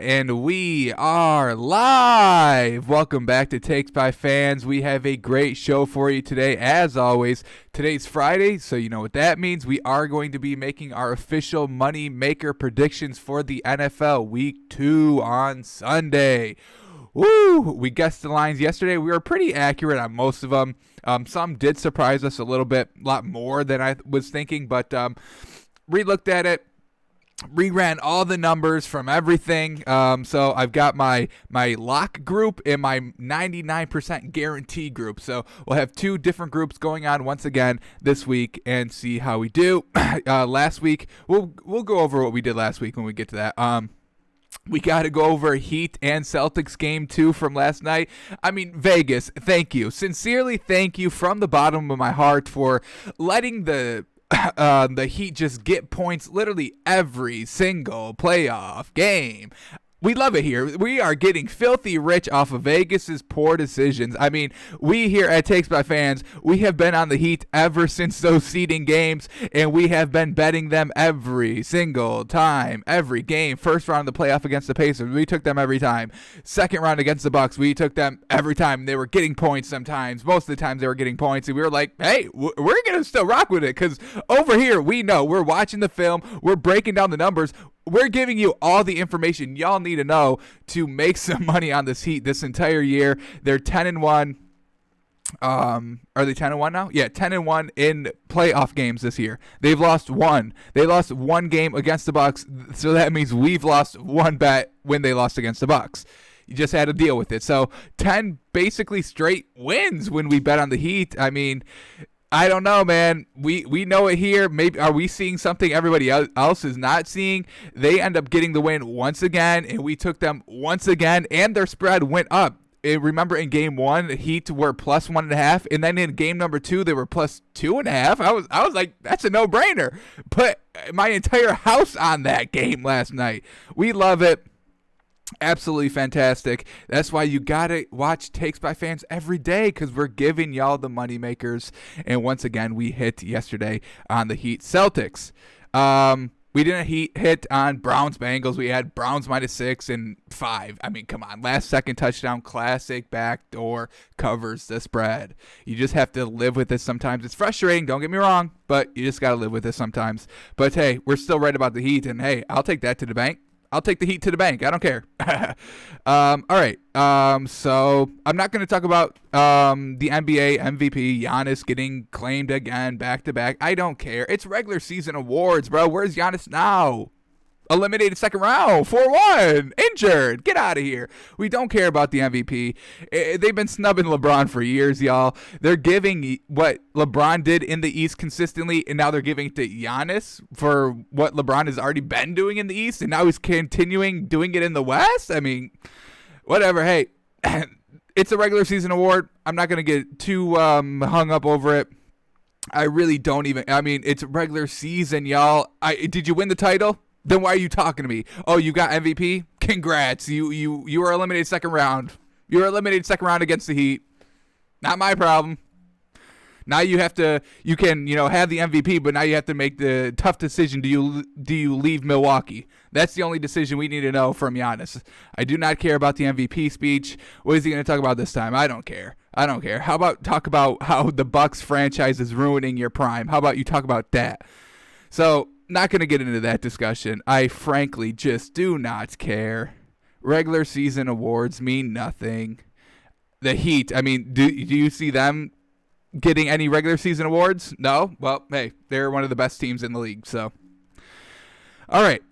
And we are live. Welcome back to Takes by Fans. We have a great show for you today. As always, today's Friday, so you know what that means. We are going to be making our official money maker predictions for the NFL Week 2 on Sunday. Woo! We guessed the lines yesterday. We were pretty accurate on most of them. Some did surprise us a little bit, a lot more than I was thinking, but re-looked at it. Reran all the numbers from everything. So I've got my lock group and my 99% guarantee group. So we'll have two different groups going on once again this week and see how we do. Last week, we'll go over what we did last week when we get to that. We got to go over Heat and Celtics game 2 from last night. I mean, Vegas, thank you. Sincerely, thank you from the bottom of my heart for letting the Heat just get points literally every single playoff game. We love it here. We are getting filthy rich off of Vegas's poor decisions. I mean, we here at Takes by Fans, we have been on the Heat ever since those seeding games, and we have been betting them every single time, every game. First round of the playoff against the Pacers, we took them every time. Second round against the Bucks, we took them every time. They were getting points sometimes. Most of the times they were getting points, and we were like, hey, we're going to still rock with it, because over here, we know. We're watching the film. We're breaking down the numbers. We're giving you all the information y'all need to know to make some money on this Heat this entire year. They're 10-1. Are they 10-1 now? Yeah, 10-1 in playoff games this year. They've lost one. They lost one game against the Bucks, so that means we've lost one bet when they lost against the Bucks. You just had to deal with it. So 10 basically straight wins when we bet on the Heat. I mean, I don't know, man. We know it here. Maybe are we seeing something everybody else is not seeing? They end up getting the win once again, and we took them once again, and their spread went up. And remember, in game 1, Heat were plus 1.5, and then in game number 2, they were plus 2.5. I was like, that's a no-brainer. Put my entire house on that game last night. We love it. Absolutely fantastic. That's why you gotta watch Takes by Fans every day, because we're giving y'all the money makers. And once again, we hit yesterday on the Heat Celtics. We didn't hit on Browns Bengals. We had Browns -6 and 5. I mean, come on. Last second touchdown, classic backdoor covers the spread. You just have to live with this sometimes. It's frustrating, don't get me wrong, but you just got to live with it sometimes. But hey, we're still right about the Heat, and hey, I'll take that to the bank. I'll take the Heat to the bank. I don't care. All right. So I'm not going to talk about the NBA MVP, Giannis getting claimed again back-to-back. I don't care. It's regular season awards, bro. Where's Giannis now? Eliminated second round, 4-1, injured. Get out of here. We don't care about the MVP. They've been snubbing LeBron for years, y'all. They're giving what LeBron did in the East consistently, and now they're giving it to Giannis for what LeBron has already been doing in the East, and now he's continuing doing it in the West? I mean, whatever. Hey, it's a regular season award. I'm not going to get too hung up over it. I really don't even. I mean, it's regular season, y'all. Did you win the title? Then why are you talking to me? Oh, you got MVP? Congrats. You were eliminated second round. You were eliminated second round against the Heat. Not my problem. Now you can have the MVP, but now you have to make the tough decision. Do you leave Milwaukee? That's the only decision we need to know from Giannis. I do not care about the MVP speech. What is he going to talk about this time? I don't care. How about talk about how the Bucks franchise is ruining your prime? How about you talk about that? So, not going to get into that discussion. I frankly just do not care. Regular season awards mean nothing. The Heat, I mean, do you see them getting any regular season awards? No? Well, hey, they're one of the best teams in the league, so. All right,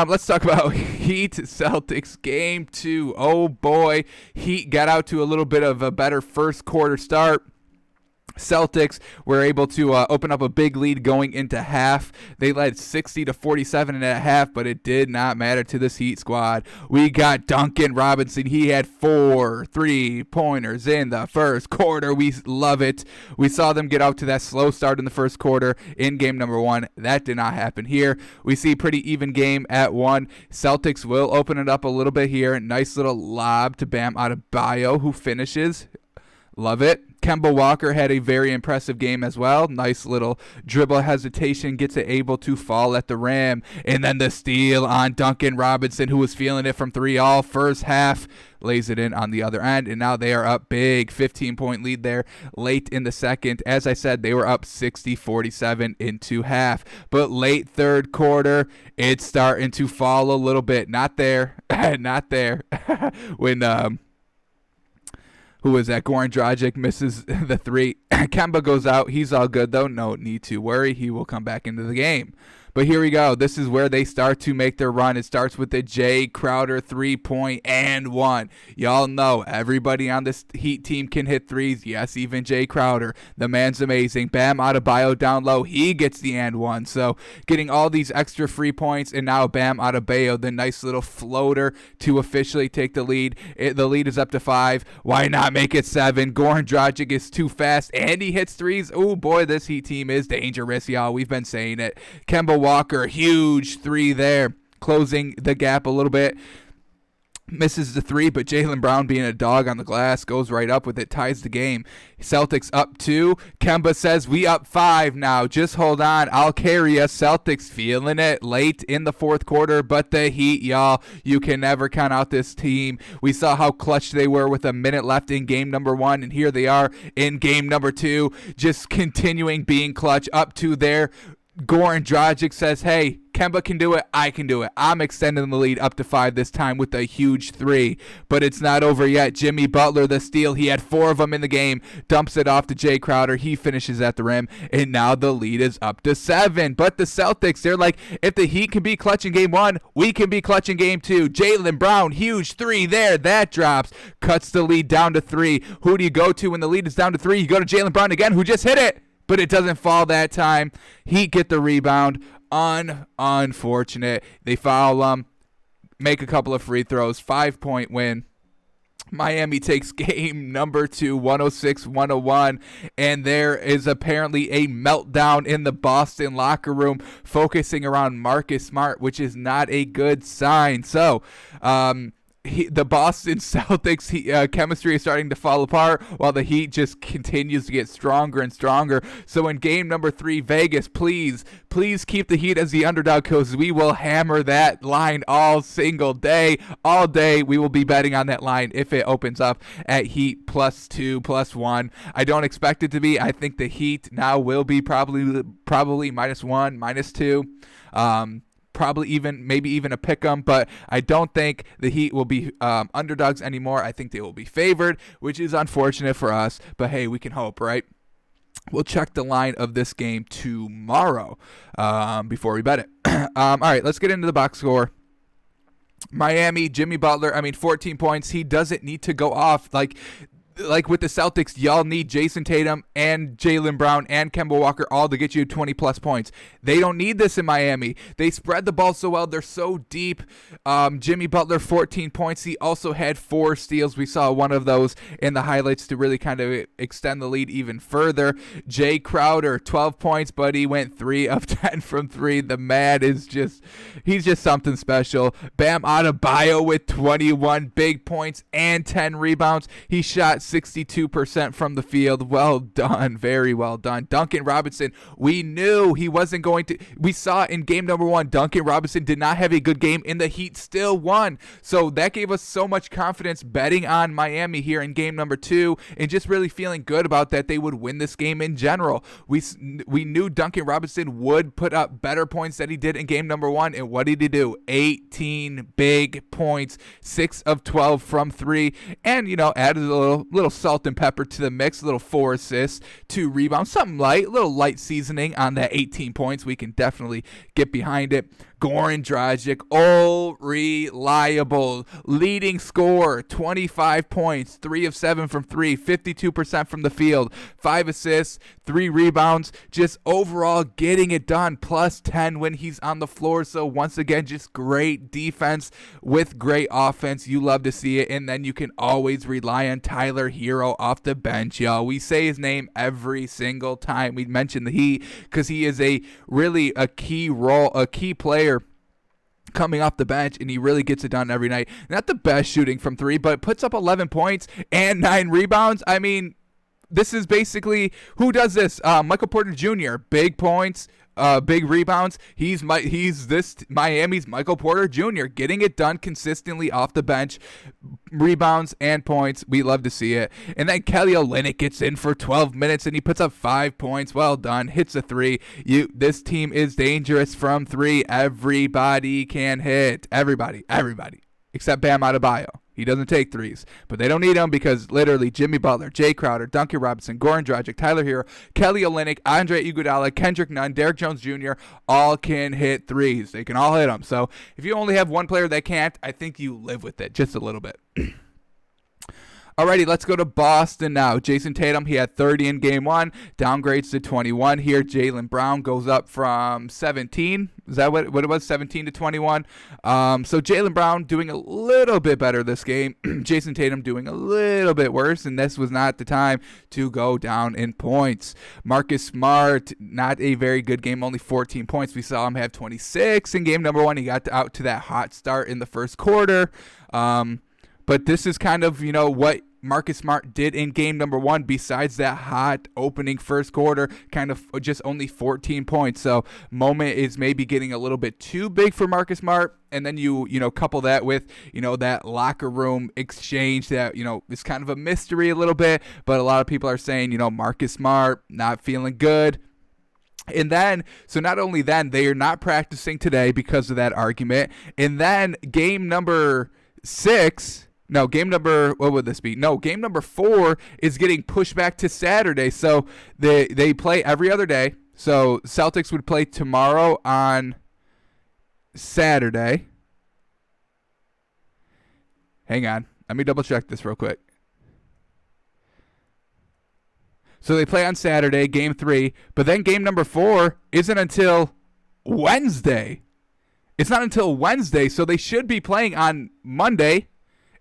let's talk about Heat Celtics game 2. Oh, boy. Heat got out to a little bit of a better first quarter start. Celtics were able to open up a big lead going into half. They led 60-47 at half, but it did not matter to this Heat squad. We got Duncan Robinson. He had 4 3-pointers in the first quarter. We love it. We saw them get out to that slow start in the first quarter in game number 1. That did not happen here. We see pretty even game at 1. Celtics will open it up a little bit here. Nice little lob to Bam Adebayo, who finishes. Love it. Kemba Walker had a very impressive game as well. Nice little dribble hesitation, gets it able to fall at the rim. And then the steal on Duncan Robinson, who was feeling it from three all first half. Lays it in on the other end, and now they are up big. 15-point lead there late in the second. As I said, they were up 60-47 into half. But late third quarter, it's starting to fall a little bit. Not there. Not there. When who was that? Goran Dragic misses the three. Kemba goes out. He's all good, though. No need to worry. He will come back into the game. But here we go. This is where they start to make their run. It starts with the Jay Crowder three-point and one. Y'all know everybody on this Heat team can hit threes. Yes, even Jay Crowder. The man's amazing. Bam Adebayo down low. He gets the and one. So getting all these extra free points, and now Bam Adebayo, the nice little floater to officially take the lead. The lead is up to 5. Why not make it 7? Goran Dragic is too fast, and he hits threes. Oh, boy, this Heat team is dangerous, y'all. We've been saying it. Kemba Walker, huge three there, closing the gap a little bit. Misses the three, but Jaylen Brown, being a dog on the glass, goes right up with it, ties the game. Celtics up 2. Kemba says, we up 5 now. Just hold on. I'll carry us. Celtics feeling it late in the fourth quarter, but the Heat, y'all, you can never count out this team. We saw how clutch they were with a minute left in game number 1, and here they are in game number 2, just continuing being clutch up to there. Goran Dragic says, hey, Kemba can do it, I can do it. I'm extending the lead up to 5 this time with a huge 3. But it's not over yet. Jimmy Butler, the steal, he had 4 of them in the game, dumps it off to Jay Crowder. He finishes at the rim, and now the lead is up to 7. But the Celtics, they're like, if the Heat can be clutch in game 1, we can be clutch in game 2. Jaylen Brown, huge 3 there. That drops, cuts the lead down to 3. Who do you go to when the lead is down to 3? You go to Jaylen Brown again, who just hit it. But it doesn't fall that time. Heat get the rebound. Unfortunate. They foul them, make a couple of free throws. 5-point win. Miami takes game number 2, 106-101, and there is apparently a meltdown in the Boston locker room focusing around Marcus Smart, which is not a good sign. So, the Boston Celtics chemistry is starting to fall apart while the Heat just continues to get stronger and stronger. So in game number 3, Vegas, please keep the Heat as the underdog, because we will hammer that line all single day. All day we will be betting on that line if it opens up at Heat +2, +1. I don't expect it to be. I think the Heat now will be probably -1, -2. Probably maybe even a pick 'em, but I don't think the Heat will be underdogs anymore. I think they will be favored, which is unfortunate for us, but hey, we can hope, right? We'll check the line of this game tomorrow before we bet it. All right, let's get into the box score. Miami, Jimmy Butler, 14 points. He doesn't need to go off. Like with the Celtics, y'all need Jason Tatum and Jaylen Brown and Kemba Walker all to get you 20-plus points. They don't need this in Miami. They spread the ball so well. They're so deep. Jimmy Butler, 14 points. He also had 4 steals. We saw one of those in the highlights to really kind of extend the lead even further. Jay Crowder, 12 points, but he went 3 of 10 from 3. The man is he's just something special. Bam Adebayo with 21 big points and 10 rebounds. He shot 62% from the field. Well done. Very well done. Duncan Robinson, we knew he wasn't going to. We saw in game number 1, Duncan Robinson did not have a good game, and the Heat still won. So that gave us so much confidence betting on Miami here in game number 2, and just really feeling good about that they would win this game in general. We knew Duncan Robinson would put up better points than he did in game number 1, and what did he do? 18 big points, 6 of 12 from 3, and, added a little salt and pepper to the mix, a little 4 assists, 2 rebounds, something light, a little light seasoning on that 18 points. We can definitely get behind it. Goran Dragic, all reliable, leading scorer, 25 points, 3 of 7 from 3, 52% from the field, 5 assists, 3 rebounds, just overall getting it done, +10 when he's on the floor. So once again, just great defense with great offense. You love to see it, and then you can always rely on Tyler Hero off the bench, y'all. We say his name every single time we mention the Heat, because he is a key player coming off the bench, and he really gets it done every night. Not the best shooting from 3, but puts up 11 points and 9 rebounds. this is basically who does this? Michael Porter Jr. Big points, big rebounds. He's this Miami's Michael Porter Jr. getting it done consistently off the bench, rebounds and points. We love to see it. And then Kelly Olynyk gets in for 12 minutes and he puts up 5 points. Well done. Hits a 3. This team is dangerous from 3. Everybody can hit. Everybody except Bam Adebayo. He doesn't take threes, but they don't need him because literally Jimmy Butler, Jay Crowder, Duncan Robinson, Goran Dragic, Tyler Hero, Kelly Olynyk, Andre Iguodala, Kendrick Nunn, Derrick Jones Jr. all can hit threes. They can all hit them. So if you only have one player that can't, I think you live with it just a little bit. Alrighty, let's go to Boston now. Jason Tatum, he had 30 in game 1, downgrades to 21 here. Jaylen Brown goes up from 17. Is that what it was? 17 to 21. So Jaylen Brown doing a little bit better this game. Jason Tatum doing a little bit worse, and this was not the time to go down in points. Marcus Smart, not a very good game, only 14 points. We saw him have 26 in game number 1. He got out to that hot start in the first quarter. But this is kind of, what Marcus Smart did in game number 1 besides that hot opening first quarter, kind of just only 14 points. So moment is maybe getting a little bit too big for Marcus Smart. And then you couple that with, that locker room exchange that, is kind of a mystery a little bit. But a lot of people are saying, Marcus Smart not feeling good. And then, so not only then, they are not practicing today because of that argument. And then game number 4 is getting pushed back to Saturday. So they play every other day. So Celtics would play tomorrow on Saturday. Hang on. Let me double check this real quick. So they play on Saturday, game 3. But then game number 4 isn't until Wednesday. It's not until Wednesday. So they should be playing on Monday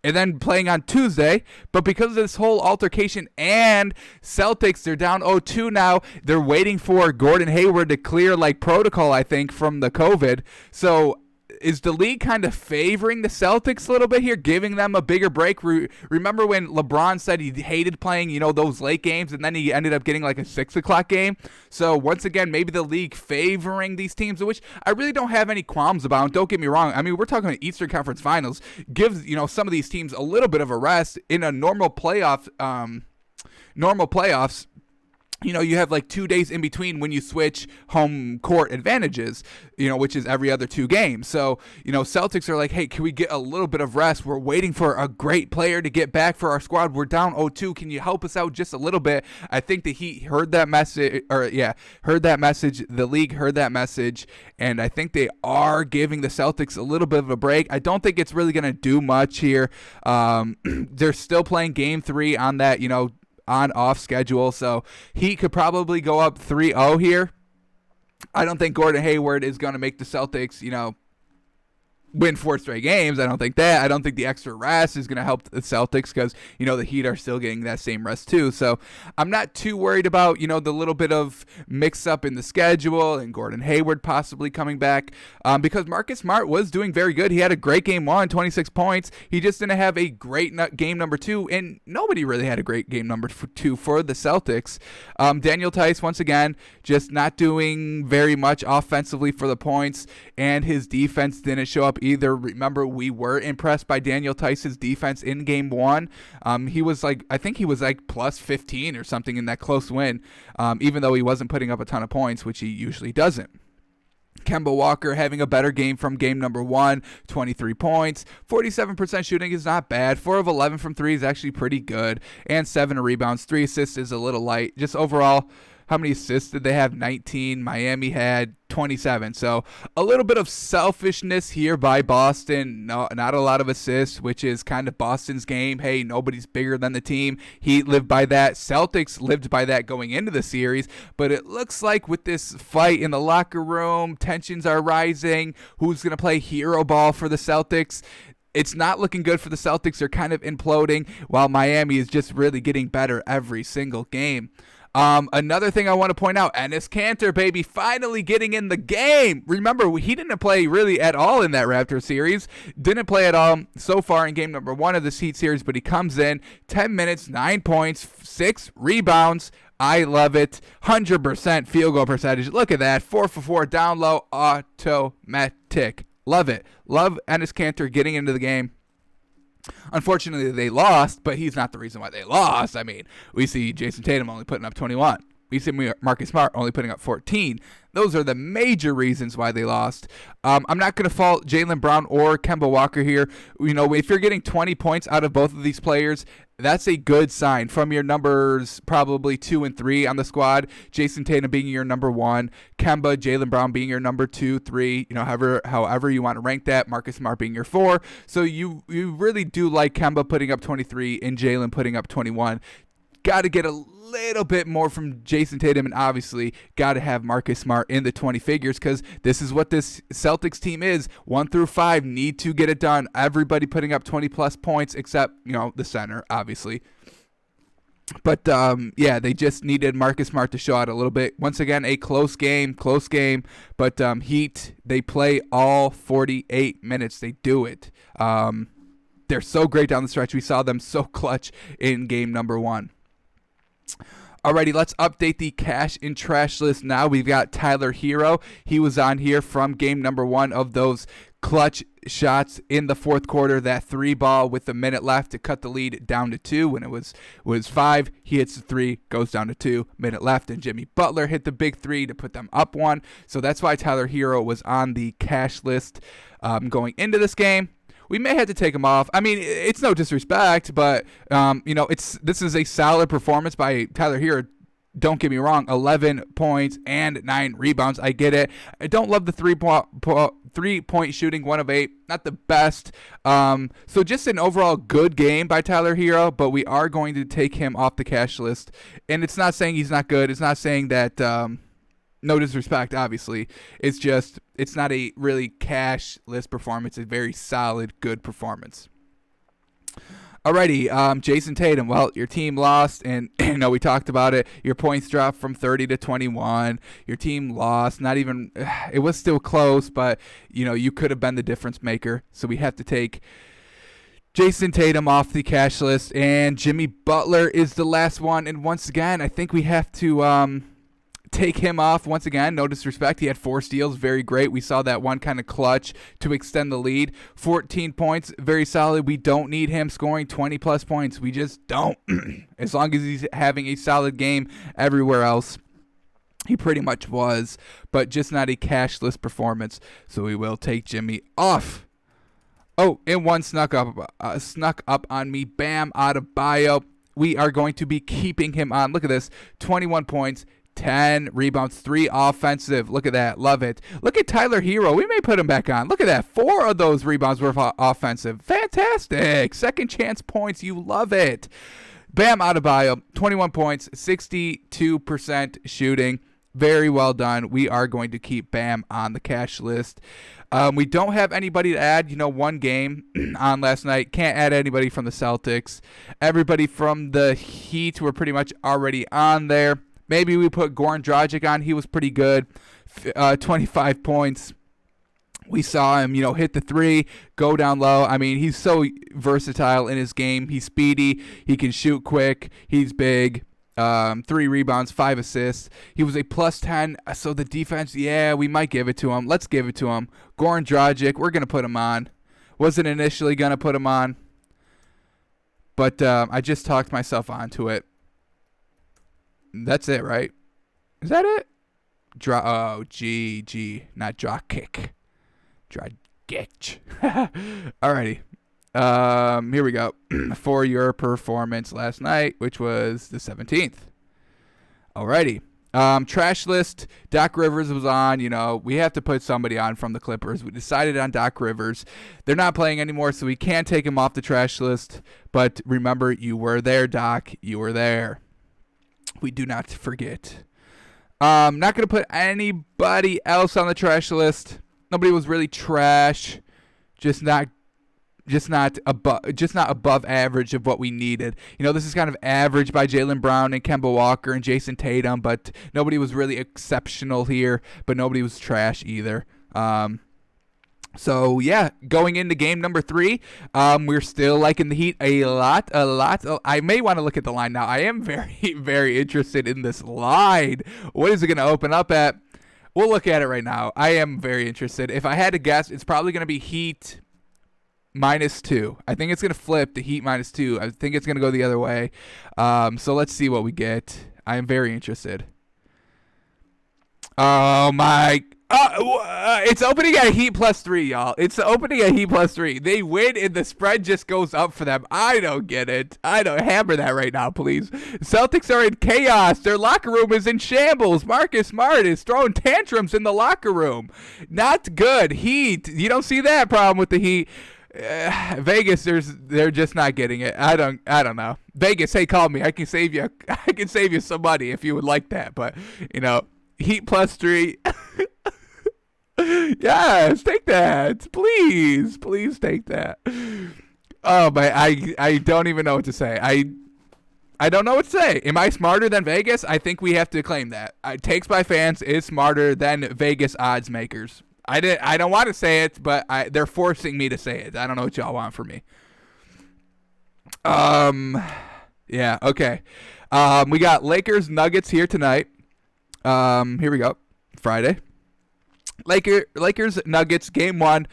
and then playing on Tuesday. But because of this whole altercation and Celtics, they're down 0-2 now. They're waiting for Gordon Hayward to clear protocol, I think, from the COVID. So is the league kind of favoring the Celtics a little bit here, giving them a bigger break? Remember when LeBron said he hated playing, those late games, and then he ended up getting a 6 o'clock game? So once again, maybe the league favoring these teams, which I really don't have any qualms about. Don't get me wrong. I mean, we're talking about Eastern Conference Finals. Gives, some of these teams a little bit of a rest in a normal playoffs. You have 2 days in between when you switch home court advantages, which is every other 2 games. So, Celtics are hey, can we get a little bit of rest? We're waiting for a great player to get back for our squad. We're down 0-2. Can you help us out just a little bit? I think the Heat heard that message, heard that message. The league heard that message, and I think they are giving the Celtics a little bit of a break. I don't think it's really going to do much here. They're still playing game 3 on that, on off schedule, so he could probably go up 3-0 here. I don't think Gordon Hayward is going to make the Celtics, win 4 straight games. I don't think that. I don't think the extra rest is going to help the Celtics because, the Heat are still getting that same rest too. So I'm not too worried about, the little bit of mix up in the schedule and Gordon Hayward possibly coming back because Marcus Smart was doing very good. He had a great game 1, 26 points. He just didn't have a great game number 2, and nobody really had a great game number 2 for the Celtics. Daniel Tice, once again, just not doing very much offensively for the points, and his defense didn't show up either. Remember, we were impressed by Daniel Tice's defense in game 1. He was I think he was plus 15 or something in that close win, even though he wasn't putting up a ton of points, which he usually doesn't. Kemba Walker having a better game from game number 1, 23 points, 47% shooting is not bad. 4 of 11 from 3 is actually pretty good, and 7 rebounds. 3 assists is a little light. Just overall, how many assists did they have? 19. Miami had 27. So a little bit of selfishness here by Boston. No, not a lot of assists, which is kind of Boston's game. Hey, nobody's bigger than the team. Heat lived by that. Celtics lived by that going into the series. But it looks like with this fight in the locker room, tensions are rising. Who's going to play hero ball for the Celtics? It's not looking good for the Celtics. They're kind of imploding, while Miami is just really getting better every single game. Another thing I want to point out, Enes Kanter, baby, finally getting in the game. Remember, he didn't play really at all in that Raptor series. Didn't play at all so far in game number 1 of the Heat series, but he comes in 10 minutes, 9 points, 6 rebounds. I love it. 100% field goal percentage. Look at that. 4 for 4 down low, automatic. Love it. Love Enes Kanter getting into the game. Unfortunately, they lost, but he's not the reason why they lost. I mean, we see Jason Tatum only putting up 21. We see Marcus Smart only putting up 14. Those are the major reasons why they lost. I'm not going to fault Jaylen Brown or Kemba Walker here. You know, if you're getting 20 points out of both of these players, that's a good sign from your numbers, probably 2 and 3 on the squad. Jason Tatum being your number 1, Kemba, Jaylen Brown being your number 2, 3. You know, however you want to rank that. Marcus Smart being your 4. So you really do like Kemba putting up 23 and Jaylen putting up 21. Got to get a little bit more from Jason Tatum, and obviously got to have Marcus Smart in the 20 figures because this is what this Celtics team is. 1 through 5 need to get it done. Everybody putting up 20-plus points except, you know, the center, obviously. But, yeah, they just needed Marcus Smart to show out a little bit. Once again, a close game. But Heat, they play all 48 minutes. They do it. They're so great down the stretch. We saw them so clutch in game number 1. Alrighty, let's update the cash and trash list now. We've got Tyler Hero. He was on here from game number 1 of those clutch shots in the fourth quarter. That 3-ball with a minute left to cut the lead down to 2 when it was 5. He hits the 3, goes down to 2, minute left, and Jimmy Butler hit the big 3 to put them up 1. So that's why Tyler Hero was on the cash list going into this game. We may have to take him off. I mean, it's no disrespect, but you know, this is a solid performance by Tyler Hero. Don't get me wrong, 11 points and 9 rebounds. I get it. I don't love the 3-point shooting, 1 of 8. Not the best. So just an overall good game by Tyler Hero, but we are going to take him off the cash list. And it's not saying he's not good. It's not saying that no disrespect, obviously. It's just, it's not a really cash list performance. It's a very solid, good performance. Alrighty, Jason Tatum. Well, your team lost, and you know we talked about it. Your points dropped from 30 to 21. Your team lost. Not even, it was still close, but you know you could have been the difference maker. So we have to take Jason Tatum off the cash list, and Jimmy Butler is the last one. And once again, I think we have to take him off once again. No disrespect. He had 4 steals. Very great. We saw that one kind of clutch to extend the lead. 14 points. Very solid. We don't need him scoring 20-plus points. We just don't. As long as he's having a solid game everywhere else. He pretty much was, but just not a cashless performance. So we will take Jimmy off. Oh, and one snuck up on me. Bam Adebayo. We are going to be keeping him on. Look at this. 21 points. 10 rebounds, 3 offensive. Look at that. Love it. Look at Tyler Hero. We may put him back on. Look at that. 4 of those rebounds were offensive. Fantastic. Second chance points. You love it. Bam Adebayo, 21 points, 62% shooting. Very well done. We are going to keep Bam on the cash list. We don't have anybody to add. You know, 1 game on last night. Can't add anybody from the Celtics. Everybody from the Heat were pretty much already on there. Maybe we put Goran Dragic on. He was pretty good. 25 points. We saw him, you know, hit the 3, go down low. I mean, he's so versatile in his game. He's speedy. He can shoot quick. He's big. 3 rebounds, 5 assists. He was a plus 10. So the defense, yeah, we might give it to him. Let's give it to him. Goran Dragic, we're going to put him on. Wasn't initially going to put him on, but I just talked myself onto it. That's it, right? Is that it? G, not Dragic. Dragic. Alrighty. Here we go. For your performance last night, which was the 17th. Alrighty. Trash list. Doc Rivers was on. You know, we have to put somebody on from the Clippers. We decided on Doc Rivers. They're not playing anymore, so we can't take him off the trash list. But remember, you were there, Doc. You were there. We do not forget. Not going to put anybody else on the trash list. Nobody was really trash. Just not above average of what we needed. This is kind of average by Jaylen Brown and Kemba Walker and Jason Tatum, but nobody was really exceptional here, but nobody was trash either. So, yeah, going into game number 3, we're still liking the Heat a lot. I may want to look at the line now. I am very, very interested in this line. What is it going to open up at? We'll look at it right now. I am very interested. If I had to guess, it's probably going to be Heat -2. I think it's going to flip to Heat -2. I think it's going to go the other way. So let's see what we get. I am very interested. Oh, my. It's opening at Heat +3, y'all. It's opening at Heat +3. They win and the spread just goes up for them. I don't get it. I don't hammer that right now, please. Celtics are in chaos. Their locker room is in shambles. Marcus Smart is throwing tantrums in the locker room. Not good. Heat. You don't see that problem with the Heat. Vegas, they're just not getting it. I don't know. Vegas, hey, call me. I can save you. I can save you some money if you would like that. But Heat +3. Yes, take that. Please take that. Oh, but I don't even know what to say. I don't know what to say. Am I smarter than Vegas? I think we have to claim that. Takes by Fans is smarter than Vegas odds makers. I don't want to say it, but they're forcing me to say it. I don't know what y'all want from me. Yeah, okay. We got Lakers Nuggets here tonight. Here we go. Friday. Lakers Nuggets game 1.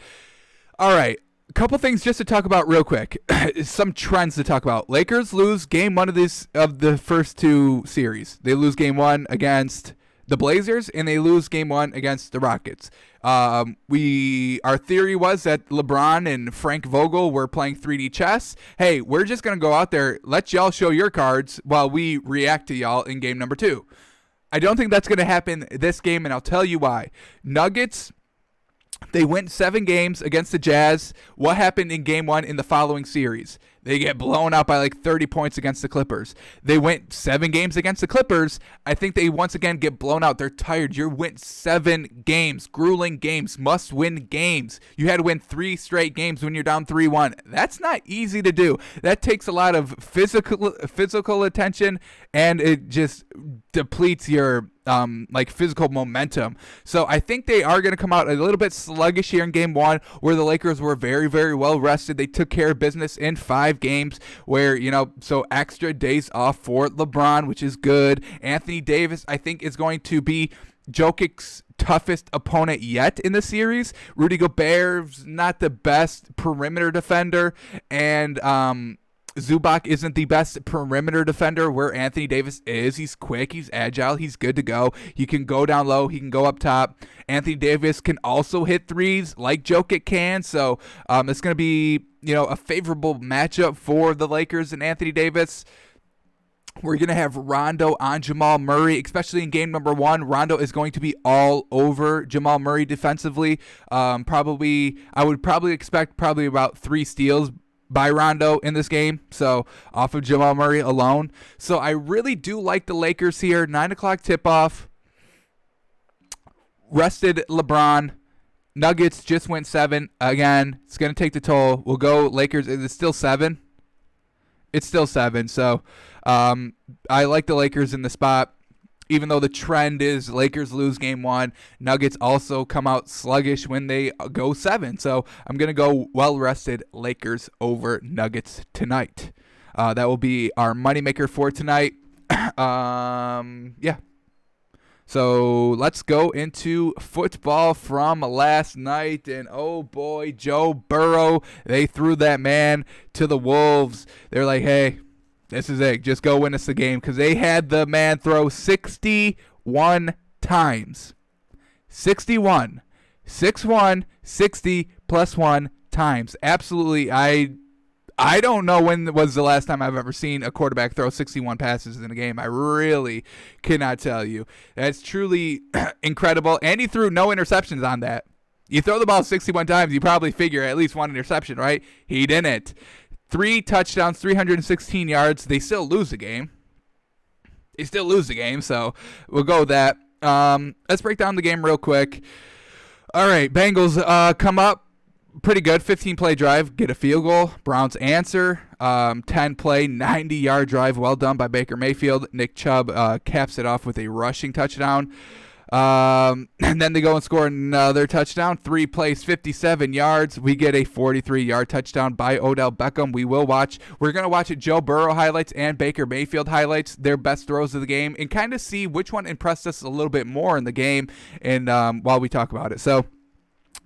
All right, a couple things just to talk about real quick. Some trends to talk about. Lakers lose game 1 of the first 2 series. They lose game 1 against the Blazers and they lose game 1 against the Rockets. Our theory was that LeBron and Frank Vogel were playing 3D chess. Hey, we're just gonna go out there, let y'all show your cards while we react to y'all in game number 2. I don't think that's going to happen this game, and I'll tell you why. Nuggets, they went 7 games against the Jazz. What happened in game 1 in the following series? They get blown out by like 30 points against the Clippers. They went 7 games against the Clippers. I think they once again get blown out. They're tired. You went 7 games, grueling games, must-win games. You had to win 3 straight games when you're down 3-1. That's not easy to do. That takes a lot of physical attention, and it just depletes your physical momentum. So I think they are going to come out a little bit sluggish here in game 1, where the Lakers were very, very well rested. They took care of business in 5 games where, so extra days off for LeBron, which is good. Anthony Davis, I think, is going to be Jokic's toughest opponent yet in the series. Rudy Gobert's not the best perimeter defender, and Zubac isn't the best perimeter defender where Anthony Davis is. He's quick, he's agile, he's good to go. He can go down low, he can go up top. Anthony Davis can also hit threes like Jokic can, so it's going to be a favorable matchup for the Lakers and Anthony Davis. We're going to have Rondo on Jamal Murray, especially in game number 1. Rondo is going to be all over Jamal Murray defensively. I would probably expect about 3 steals by Rondo in this game, so off of Jamal Murray alone. So I really do like the Lakers here. 9 o'clock tip-off. Rested LeBron. Nuggets just went 7. Again, it's going to take the toll. We'll go Lakers. Is it still 7? It's still 7, so I like the Lakers in the spot. Even though the trend is Lakers lose game 1, Nuggets also come out sluggish when they go 7. So I'm going to go well-rested Lakers over Nuggets tonight. That will be our moneymaker for tonight. Yeah. So let's go into football from last night. And oh boy, Joe Burrow, they threw that man to the Wolves. They're like, hey, this is it. Just go win us the game, because they had the man throw 61 times. 61. 6-1, 60 plus 1 times. Absolutely. I don't know when was the last time I've ever seen a quarterback throw 61 passes in a game. I really cannot tell you. That's truly incredible. And he threw no interceptions on that. You throw the ball 61 times, you probably figure at least 1 interception, right? He didn't. 3 touchdowns, 316 yards. They still lose the game. So we'll go with that. Let's break down the game real quick. All right, Bengals come up. pretty good. 15-play drive, get a field goal. Browns answer. 10-play, 90-yard drive, well done by Baker Mayfield. Nick Chubb caps it off with a rushing touchdown. And then they go and score another touchdown. 3 plays, 57 yards. We get a 43-yard touchdown by Odell Beckham. We're going to watch Joe Burrow highlights and Baker Mayfield highlights, their best throws of the game, and kind of see which one impressed us a little bit more in the game and while we talk about it. So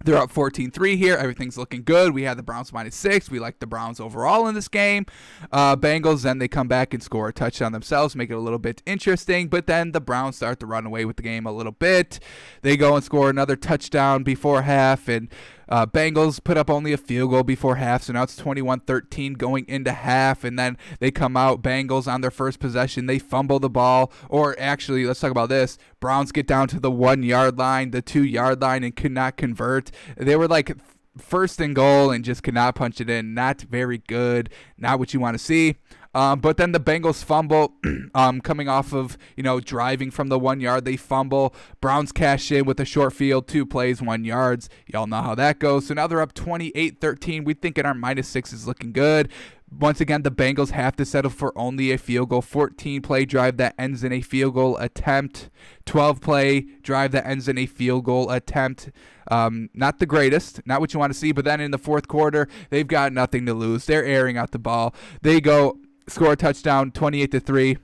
they're up 14-3 here. Everything's looking good. We had the Browns -6. We like the Browns overall in this game. Bengals, then they come back and score a touchdown themselves, make it a little bit interesting. But then the Browns start to run away with the game a little bit. They go and score another touchdown before half, and Bengals put up only a field goal before half, so now it's 21-13 going into half, and then they come out, Bengals on their first possession, they fumble the ball, or actually, let's talk about this, Browns get down to the 1-yard line, the 2-yard line, and could not convert. They were like first and goal and just could not punch it in. Not very good, not what you want to see. But then the Bengals fumble, coming off of, driving from the 1 yard. They fumble. Browns cash in with a short field, 2 plays, 1 yards. Y'all know how that goes. So now they're up 28-13. We think our -6 is looking good. Once again, the Bengals have to settle for only a field goal. 14-play drive that ends in a field goal attempt. 12-play drive that ends in a field goal attempt. Not the greatest, not what you want to see. But then in the fourth quarter, they've got nothing to lose. They're airing out the ball. They go score a touchdown, 28-3.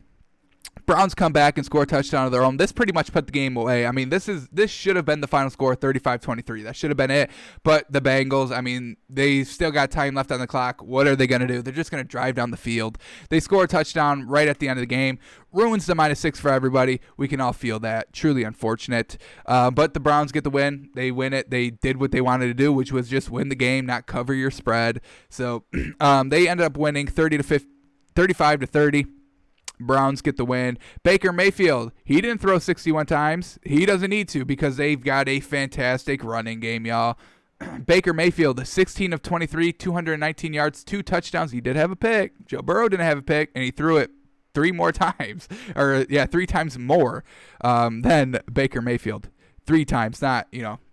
Browns come back and score a touchdown of their own. This pretty much put the game away. I mean, this should have been the final score, 35-23. That should have been it. But the Bengals, I mean, they still got time left on the clock. What are they going to do? They're just going to drive down the field. They score a touchdown right at the end of the game. Ruins the -6 for everybody. We can all feel that. Truly unfortunate. But the Browns get the win. They win it. They did what they wanted to do, which was just win the game, not cover your spread. So they ended up winning 35-30. Browns get the win. Baker Mayfield, he didn't throw 61 times. He doesn't need to because they've got a fantastic running game, y'all. Baker Mayfield, 16 of 23, 219 yards, 2 touchdowns. He did have a pick. Joe Burrow didn't have a pick, and he threw it 3 more times. 3 times more than Baker Mayfield. 3 times, not,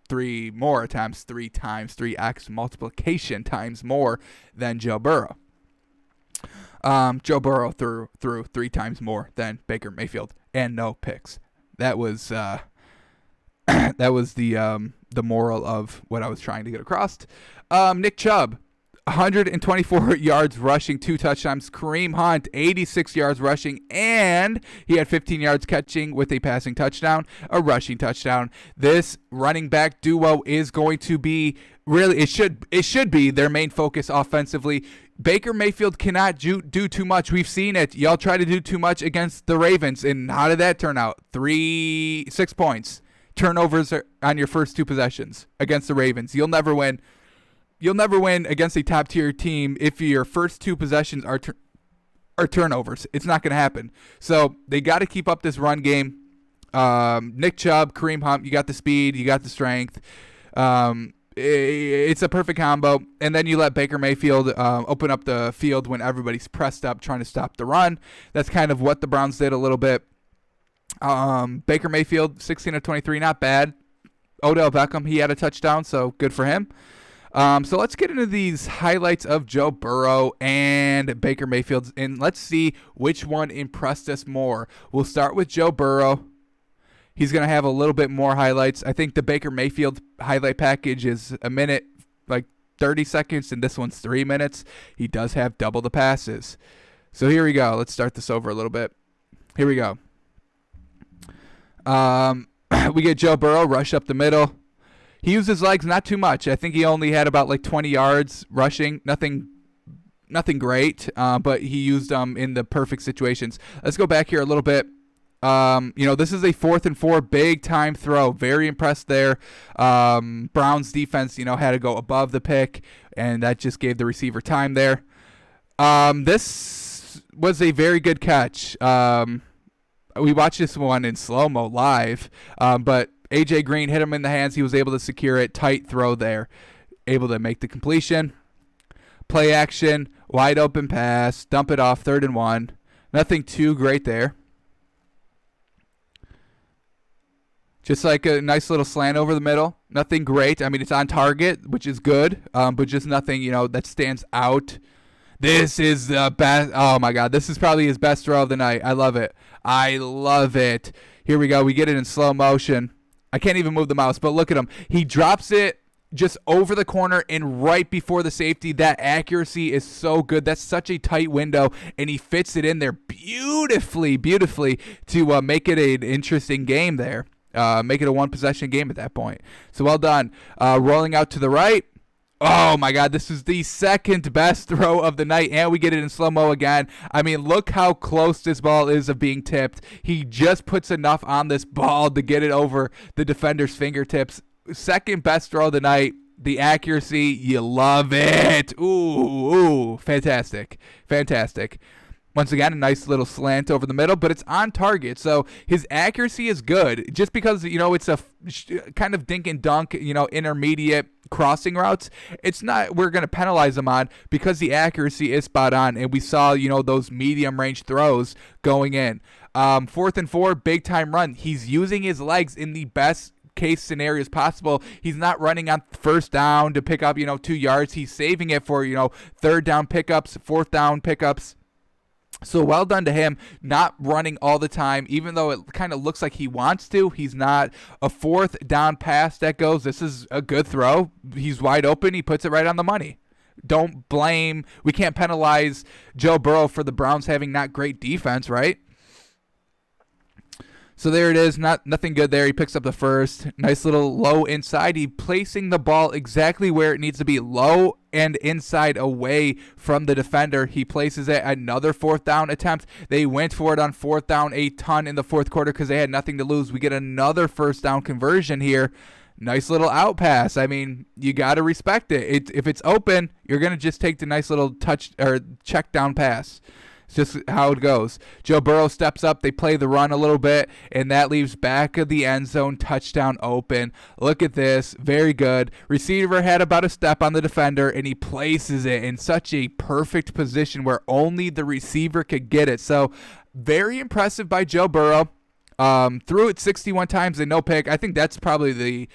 3 more times, 3 times, 3x multiplication times more than Joe Burrow. Joe Burrow threw 3 times more than Baker Mayfield and no picks. That was the moral of what I was trying to get across. Nick Chubb, 124 yards rushing, 2 touchdowns. Kareem Hunt, 86 yards rushing, and he had 15 yards catching with a passing touchdown, a rushing touchdown. This running back duo is going to be really, it should be their main focus offensively. Baker Mayfield cannot do too much. We've seen it. Y'all try to do too much against the Ravens, and how did that turn out? 6 points. Turnovers on your first 2 possessions against the Ravens. You'll never win. You'll never win against a top-tier team if your first 2 possessions are turnovers. It's not going to happen. So they got to keep up this run game. Nick Chubb, Kareem Hunt, you got the speed, you got the strength. It's a perfect combo. And then you let Baker Mayfield open up the field when everybody's pressed up trying to stop the run. That's kind of what the Browns did a little bit. Baker Mayfield, 16 of 23, not bad. Odell Beckham, he had a touchdown, so good for him. So let's get into these highlights of Joe Burrow and Baker Mayfield, and let's see which one impressed us more. We'll start with Joe Burrow. He's going to have a little bit more highlights. I think the Baker Mayfield highlight package is a minute, like 30 seconds, and this one's 3 minutes. He does have double the passes. So here we go. Let's start this over a little bit. Here we go. We get Joe Burrow, rush up the middle. He used his legs not too much. I think he only had about like 20 yards rushing. Nothing great, but he used them in the perfect situations. Let's go back here a little bit. This is a 4th and 4, big time throw. Very impressed there. Browns defense, had to go above the pick, and that just gave the receiver time there. This was a very good catch. We watched this one in slow-mo live, but A.J. Green hit him in the hands. He was able to secure it. Tight throw there. Able to make the completion. Play action. Wide open pass. Dump it off. 3rd and 1. Nothing too great there. Just like a nice little slant over the middle. Nothing great. I mean, it's on target, which is good, but just nothing, that stands out. This is the best. Oh, my God. This is probably his best throw of the night. I love it. I love it. Here we go. We get it in slow motion. I can't even move the mouse, but look at him. He drops it just over the corner and right before the safety. That accuracy is so good. That's such a tight window, and he fits it in there beautifully to make it an interesting game there. Make it a one-possession game at that point. So well done. Rolling out to the right. Oh, my God. This is the second best throw of the night, and we get it in slow-mo again. I mean, look how close this ball is of being tipped. He just puts enough on this ball to get it over the defender's fingertips. Second best throw of the night. The accuracy, you love it. Ooh, fantastic. Once again, a nice little slant over the middle, but it's on target. So his accuracy is good. Just because, it's a kind of dink and dunk, intermediate crossing routes, it's not, we're going to penalize him on because the accuracy is spot on. And we saw, those medium range throws going in. 4th and 4, big time run. He's using his legs in the best case scenarios possible. He's not running on first down to pick up, 2 yards. He's saving it for, third down pickups, fourth down pickups. So well done to him, not running all the time, even though it kind of looks like he wants to. He's not. A fourth down pass that goes. This is a good throw. He's wide open. He puts it right on the money. Don't blame. We can't penalize Joe Burrow for the Browns having not great defense, right? So there it is. Nothing good there. He picks up the first. Nice little low inside. He placing the ball exactly where it needs to be, low and inside away from the defender. He places it. Another fourth down attempt. They went for it on fourth down a ton in the fourth quarter because they had nothing to lose. We get another first down conversion here. Nice little out pass. I mean, you got to respect it. If it's open, you're going to just take the nice little touch or check down pass. It's just how it goes. Joe Burrow steps up. They play the run a little bit, and that leaves back of the end zone, touchdown open. Look at this. Very good. Receiver had about a step on the defender, and he places it in such a perfect position where only the receiver could get it. So very impressive by Joe Burrow. Threw it 61 times and no pick. I think that's probably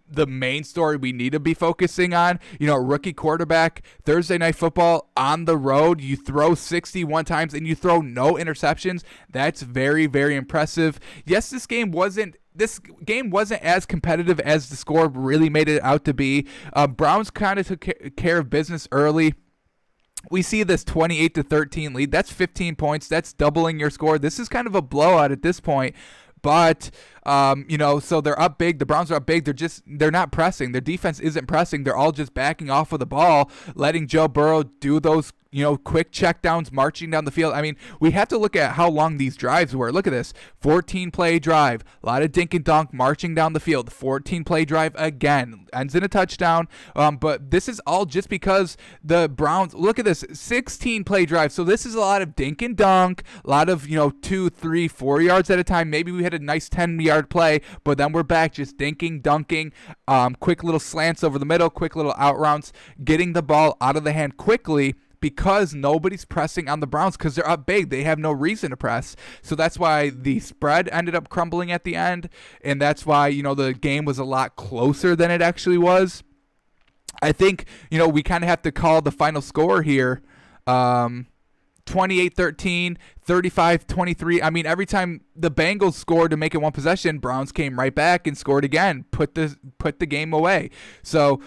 the main story we need to be focusing on. Rookie quarterback, Thursday Night Football on the road, you throw 61 times and you throw no interceptions. That's very, very impressive. Yes, this game wasn't as competitive as the score really made it out to be. Browns kind of took care of business early. We see this 28-13 lead. That's 15 points. That's doubling your score. This is kind of a blowout at this point. But, so they're up big. The Browns are up big. They're not pressing. Their defense isn't pressing. They're all just backing off of the ball, letting Joe Burrow do those, quick checkdowns, marching down the field. I mean, we have to look at how long these drives were. Look at this. 14-play drive. A lot of dink and dunk, marching down the field. 14-play drive again. Ends in a touchdown. But this is all just because the Browns, look at this, 16-play drive. So this is a lot of dink and dunk, a lot of, 2, 3, 4 yards at a time. Maybe we had a nice 10-yard play, but then we're back just dinking, dunking, quick little slants over the middle, quick little out routes, getting the ball out of the hand quickly, because nobody's pressing on the Browns because they're up big. They have no reason to press. So that's why the spread ended up crumbling at the end, and that's why, the game was a lot closer than it actually was. I think, we kind of have to call the final score here 28-13, 35-23. I mean, every time the Bengals scored to make it one possession, Browns came right back and scored again, put the game away. So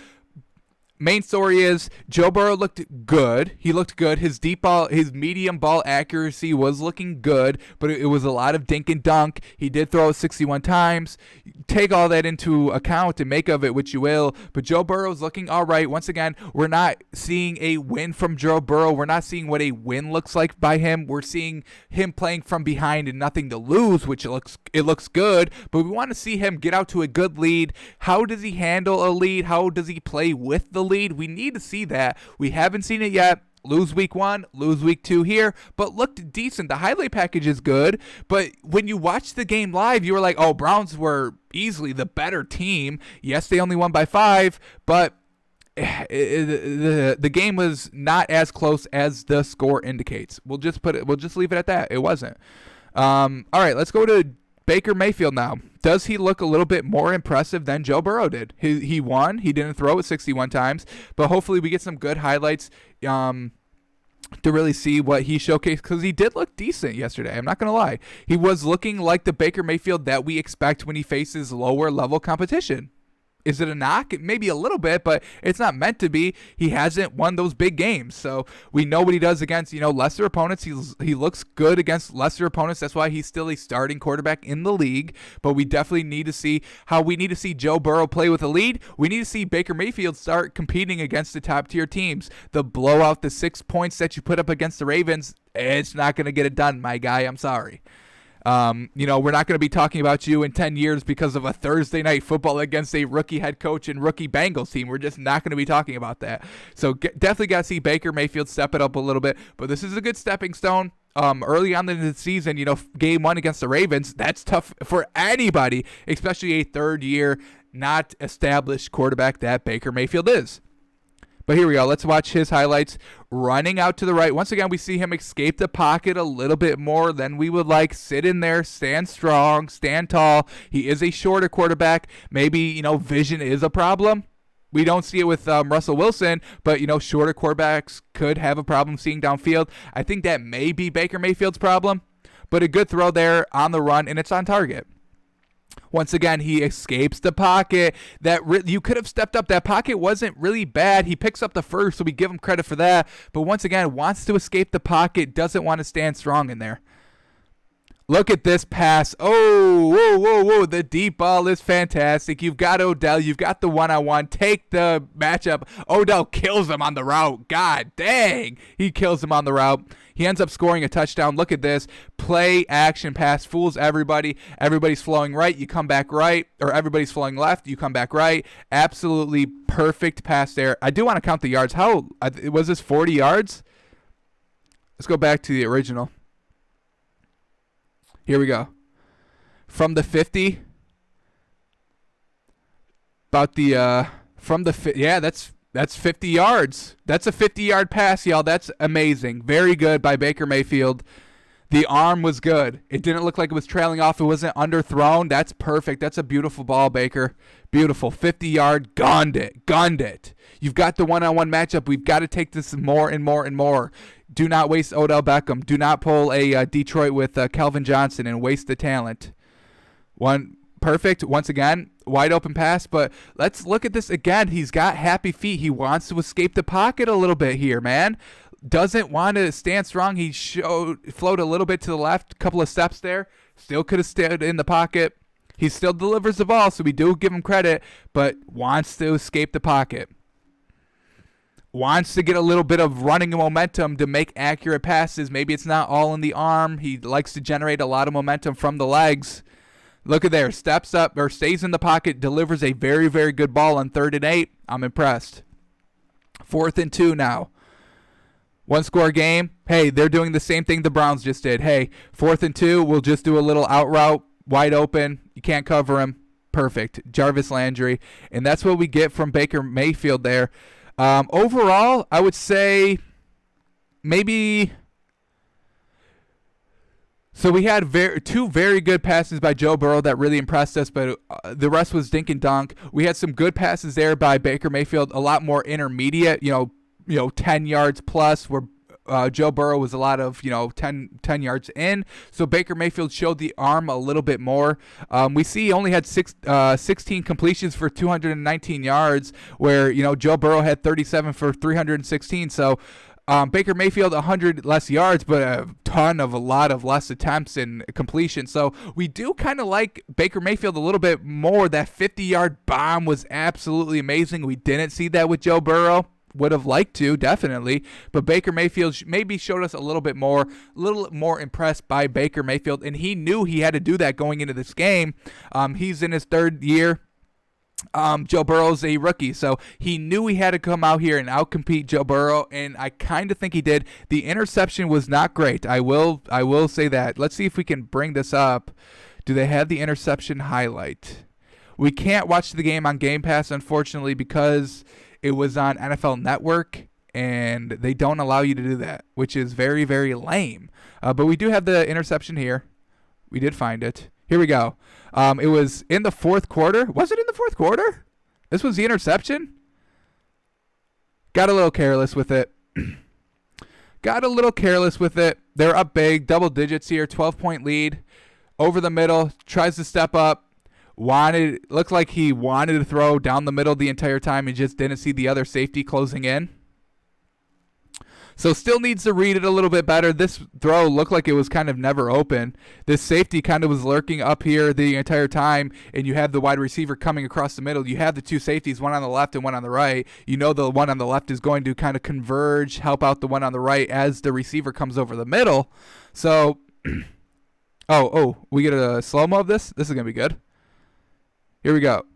main story is Joe Burrow looked good. He looked good. His deep ball, his medium ball accuracy was looking good, but it was a lot of dink and dunk. He did throw it 61 times. Take all that into account and make of it what you will, but Joe Burrow's looking all right. Once again, we're not seeing a win from Joe Burrow. We're not seeing what a win looks like by him. We're seeing him playing from behind and nothing to lose, which it looks good, but we want to see him get out to a good lead. How does he handle a lead? How does he play with the lead? We need to see that. We haven't seen it yet. Lose week 1, lose week 2 here, but looked decent. The highlight package is good, but when you watch the game live, you were like, oh, Browns were easily the better team. Yes, they only won by 5, but the game was not as close as the score indicates. We'll just leave it at that. It wasn't. All right, let's go to Baker Mayfield now. Does he look a little bit more impressive than Joe Burrow did? He won. He didn't throw it 61 times, but hopefully we get some good highlights to really see what he showcased, because he did look decent yesterday. I'm not going to lie. He was looking like the Baker Mayfield that we expect when he faces lower level competition. Is it a knock? Maybe a little bit, but it's not meant to be. He hasn't won those big games, so we know what he does against lesser opponents. He looks good against lesser opponents. That's why he's still a starting quarterback in the league. But we definitely need to see how we need to see Joe Burrow play with a lead. We need to see Baker Mayfield start competing against the top tier teams. The blowout, the 6 points that you put up against the Ravens, it's not going to get it done, my guy. I'm sorry. We're not going to be talking about you in 10 years because of a Thursday night football against a rookie head coach and rookie Bengals team. We're just not going to be talking about that. So definitely got to see Baker Mayfield step it up a little bit. But this is a good stepping stone. Early on in the season, game 1 against the Ravens, that's tough for anybody, especially a third-year, not established quarterback that Baker Mayfield is. But here we go. Let's watch his highlights. Running out to the right. Once again, we see him escape the pocket a little bit more than we would like. Sit in there, stand strong, stand tall. He is a shorter quarterback. Maybe, vision is a problem. We don't see it with Russell Wilson, but, shorter quarterbacks could have a problem seeing downfield. I think that may be Baker Mayfield's problem, but a good throw there on the run, and it's on target. Once again, he escapes the pocket. You could have stepped up. That pocket wasn't really bad. He picks up the first, so we give him credit for that. But once again, wants to escape the pocket, doesn't want to stand strong in there. Look at this pass. Oh, whoa. The deep ball is fantastic. You've got Odell. You've got the one-on-one. Take the matchup. Odell kills him on the route. God dang. He kills him on the route. He ends up scoring a touchdown. Look at this. Play action pass. Fools everybody. Everybody's flowing right. You come back right. Or everybody's flowing left. You come back right. Absolutely perfect pass there. I do want to count the yards. Was this 40 yards? Let's go back to the original. Here we go. From the 50. That's 50 yards. That's a 50-yard pass, y'all. That's amazing. Very good by Baker Mayfield. The arm was good. It didn't look like it was trailing off. It wasn't underthrown. That's perfect. That's a beautiful ball, Baker. Beautiful. 50-yard. Gunned it. You've got the one-on-one matchup. We've got to take this more and more and more. Do not waste Odell Beckham. Do not pull a Detroit with Calvin Johnson and waste the talent. Perfect. Once again, wide open pass. But let's look at this again. He's got happy feet. He wants to escape the pocket a little bit here, man. Doesn't want to stand strong. He float a little bit to the left, couple of steps there. Still could have stayed in the pocket. He still delivers the ball, so we do give him credit, but wants to escape the pocket. Wants to get a little bit of running momentum to make accurate passes. Maybe it's not all in the arm. He likes to generate a lot of momentum from the legs. Look at there. Steps up or stays in the pocket, delivers a very, very good ball on 3rd and 8. I'm impressed. 4th and 2 now. 1-score game. Hey, they're doing the same thing the Browns just did. Hey, 4th and 2, we'll just do a little out route, wide open. You can't cover him. Perfect. Jarvis Landry. And that's what we get from Baker Mayfield there. Overall, I would say maybe... So we had two very good passes by Joe Burrow that really impressed us, but the rest was dink and dunk. We had some good passes there by Baker Mayfield, a lot more intermediate, 10 yards plus, where Joe Burrow was a lot of, 10 yards in. So Baker Mayfield showed the arm a little bit more. We see he only had 16 completions for 219 yards, where, Joe Burrow had 37 for 316. So Baker Mayfield, 100 less yards, but a lot of less attempts and completion. So we do kind of like Baker Mayfield a little bit more. That 50-yard bomb was absolutely amazing. We didn't see that with Joe Burrow. Would have liked to, definitely. But Baker Mayfield maybe showed us a little more impressed by Baker Mayfield. And he knew he had to do that going into this game. He's in his 3rd year. Joe Burrow's a rookie, so he knew he had to come out here and outcompete Joe Burrow, and I kind of think he did. The interception was not great. I will say that. Let's see if we can bring this up. Do they have the interception highlight? We can't watch the game on Game Pass, unfortunately, because it was on NFL Network, and they don't allow you to do that, which is very, very lame. But we do have the interception here. We did find it. Here we go. It was in the fourth quarter. Was it in the fourth quarter? This was the interception. Got a little careless with it. They're up big, double digits here, 12-point lead. Over the middle, tries to step up. Looked like he wanted to throw down the middle the entire time and just didn't see the other safety closing in. So still needs to read it a little bit better. This throw looked like it was kind of never open. This safety kind of was lurking up here the entire time, and you have the wide receiver coming across the middle. You have the two safeties, one on the left and one on the right. You know the one on the left is going to kind of converge, help out the one on the right as the receiver comes over the middle. So, we get a slow-mo of this? This is going to be good. Here we go.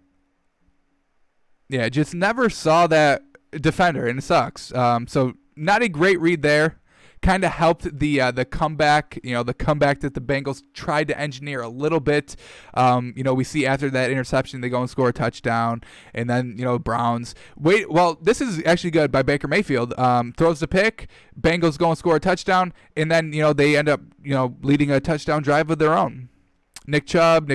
Yeah, just never saw that defender, and it sucks. So not a great read there. Kind of helped the comeback, the comeback that the Bengals tried to engineer a little bit. We see after that interception, they go and score a touchdown. And then, Browns. This is actually good by Baker Mayfield. Throws the pick, Bengals go and score a touchdown. And then, they end up, leading a touchdown drive of their own. Nick Chubb,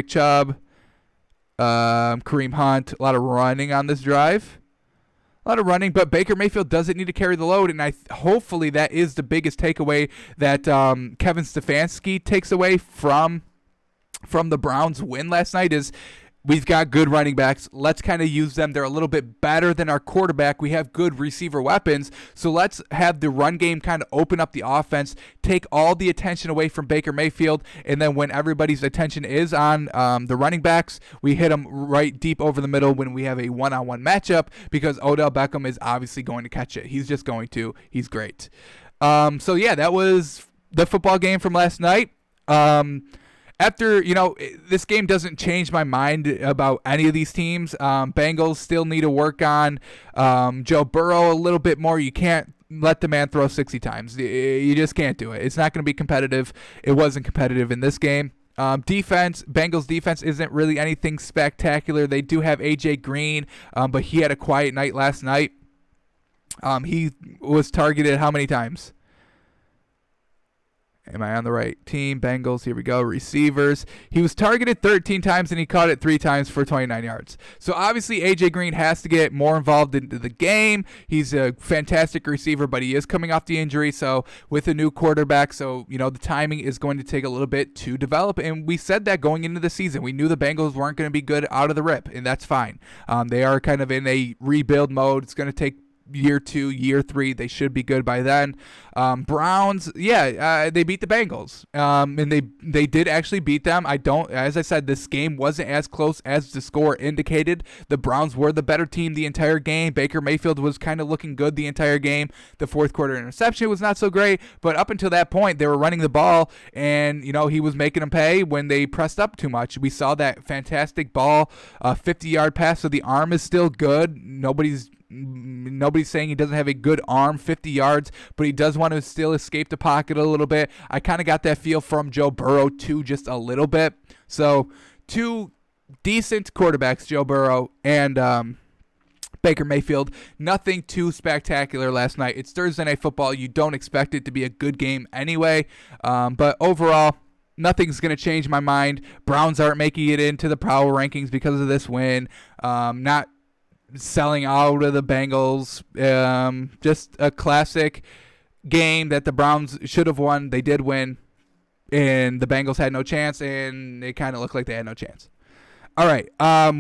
Kareem Hunt, a lot of running on this drive. But Baker Mayfield doesn't need to carry the load, and hopefully that is the biggest takeaway that Kevin Stefanski takes away from the Browns' win last night is we've got good running backs. Let's kind of use them. They're a little bit better than our quarterback. We have good receiver weapons, so let's have the run game kind of open up the offense, take all the attention away from Baker Mayfield, and then when everybody's attention is on the running backs, we hit them right deep over the middle when we have a one-on-one matchup because Odell Beckham is obviously going to catch it. He's just going to. He's great. That was the football game from last night. After, this game doesn't change my mind about any of these teams. Bengals still need to work on Joe Burrow a little bit more. You can't let the man throw 60 times. You just can't do it. It's not going to be competitive. It wasn't competitive in this game. Bengals defense isn't really anything spectacular. They do have A.J. Green, but he had a quiet night last night. He was targeted how many times? Am I on the right team? Bengals, here we go. Receivers. He was targeted 13 times, and he caught it 3 times for 29 yards. So, obviously, A.J. Green has to get more involved into the game. He's a fantastic receiver, but he is coming off the injury, so with a new quarterback. So, the timing is going to take a little bit to develop, and we said that going into the season. We knew the Bengals weren't going to be good out of the rip, and that's fine. They are kind of in a rebuild mode. It's going to take year 2, year 3, they should be good by then. Browns, they beat the Bengals, and they did actually beat them. As I said, this game wasn't as close as the score indicated. The Browns were the better team the entire game. Baker Mayfield was kind of looking good the entire game. The fourth quarter interception was not so great, but up until that point, they were running the ball, and he was making them pay when they pressed up too much. We saw that fantastic ball, 50-yard pass, so the arm is still good. Nobody's saying he doesn't have a good arm, 50 yards, but he does want to still escape the pocket a little bit. I kind of got that feel from Joe Burrow too, just a little bit. So 2 decent quarterbacks, Joe Burrow and Baker Mayfield. Nothing too spectacular last night. It's Thursday Night Football. You don't expect it to be a good game anyway, but overall, nothing's going to change my mind. Browns aren't making it into the power rankings because of this win. Not selling out of the Bengals. Just a classic game that the Browns should have won. They did win, and the Bengals had no chance, and it kind of looked like they had no chance. All right,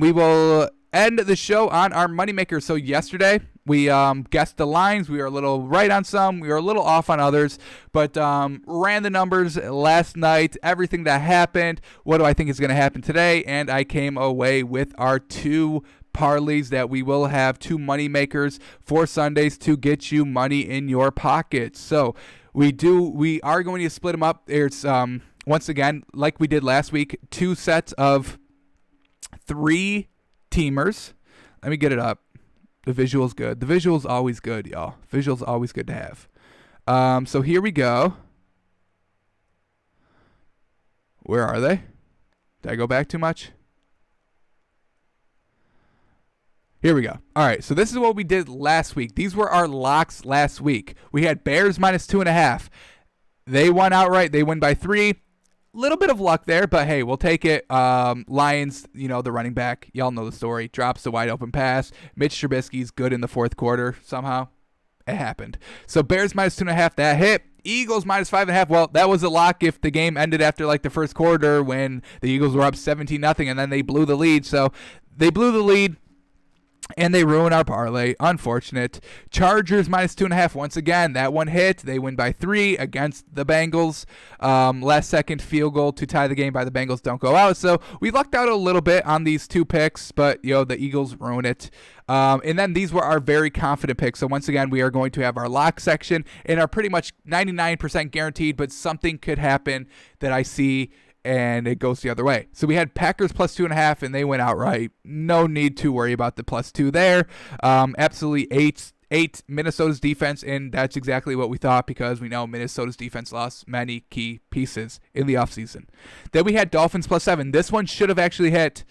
we will end the show on our moneymaker. So yesterday, we guessed the lines. We were a little right on some. We were a little off on others, but ran the numbers last night, everything that happened. What do I think is going to happen today? And I came away with our 2 parlays that we will have, 2 money makers for Sundays to get you money in your pocket. So we are going to split them up. There's once again, like we did last week, 2 sets of 3 teamers. Let me get it up. The visual's good. The visual's always good, y'all. Visual's always good to have. So here we go. Where are they? Did I go back too much? Here we go. All right, so this is what we did last week. These were our locks last week. We had Bears -2.5. They won outright. They win by 3. Little bit of luck there, but hey, we'll take it. Lions, the running back, y'all know the story, drops the wide open pass. Mitch Trubisky's good in the fourth quarter somehow. It happened. So Bears -2.5, that hit. Eagles -5.5. Well, that was a lock if the game ended after like the first quarter when the Eagles were up 17-0 and then they blew the lead. So they blew the lead. And they ruin our parlay. Unfortunate. Chargers -2.5. Once again, that one hit. They win by 3 against the Bengals. Last second field goal to tie the game by the Bengals don't go out. So we lucked out a little bit on these 2 picks, but the Eagles ruin it. And then these were our very confident picks. So once again, we are going to have our lock section and are pretty much 99% guaranteed, but something could happen that I see and it goes the other way. So we had Packers +2.5, and they went outright. No need to worry about the +2 there. Absolutely eight Minnesota's defense, and that's exactly what we thought because we know Minnesota's defense lost many key pieces in the offseason. Then we had Dolphins +7. This one should have actually hit.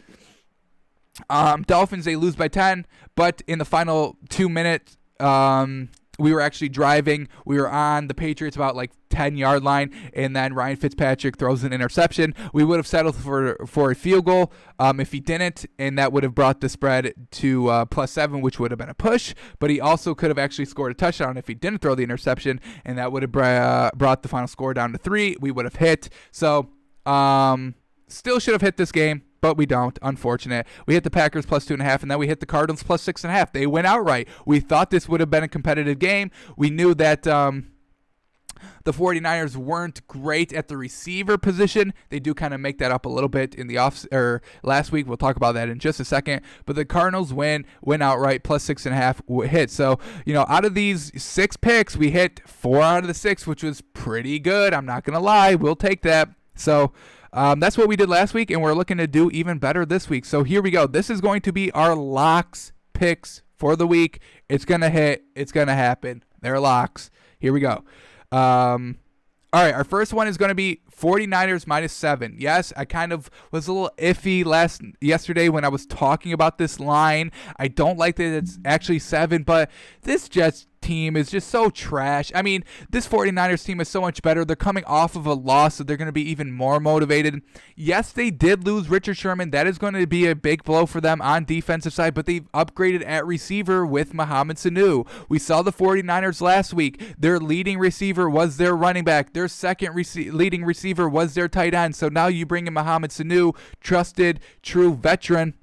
Dolphins, they lose by 10, but in the final 2 minutes, we were actually driving. We were on the Patriots about 10-yard line, and then Ryan Fitzpatrick throws an interception. We would have settled for a field goal if he didn't, and that would have brought the spread to +7, which would have been a push. But he also could have actually scored a touchdown if he didn't throw the interception, and that would have brought the final score down to 3. We would have hit. So still should have hit this game, but we don't. Unfortunate. We hit the Packers +2.5, and then we hit the Cardinals +6.5. They went outright. We thought this would have been a competitive game. We knew that the 49ers weren't great at the receiver position. They do kind of make that up a little bit in the last week. We'll talk about that in just a second. But the Cardinals went outright +6.5 hit. So, out of these 6 picks, we hit 4 out of the 6, which was pretty good. I'm not going to lie. We'll take that. So, that's what we did last week, and we're looking to do even better this week. So here we go. This is going to be our locks picks for the week. It's going to hit. It's going to happen. They're locks. Here we go. All right, our first one is going to be 49ers -7. Yes, I kind of was a little iffy yesterday when I was talking about this line. I don't like that it's actually 7, but this Jets team is just so trash. I mean, this 49ers team is so much better. They're coming off of a loss, so they're going to be even more motivated. Yes, they did lose Richard Sherman. That is going to be a big blow for them on defensive side, but they've upgraded at receiver with Mohamed Sanu. We saw the 49ers last week. Their leading receiver was their running back. Their second leading receiver was their tight end. So now you bring in Mohamed Sanu, trusted, true veteran.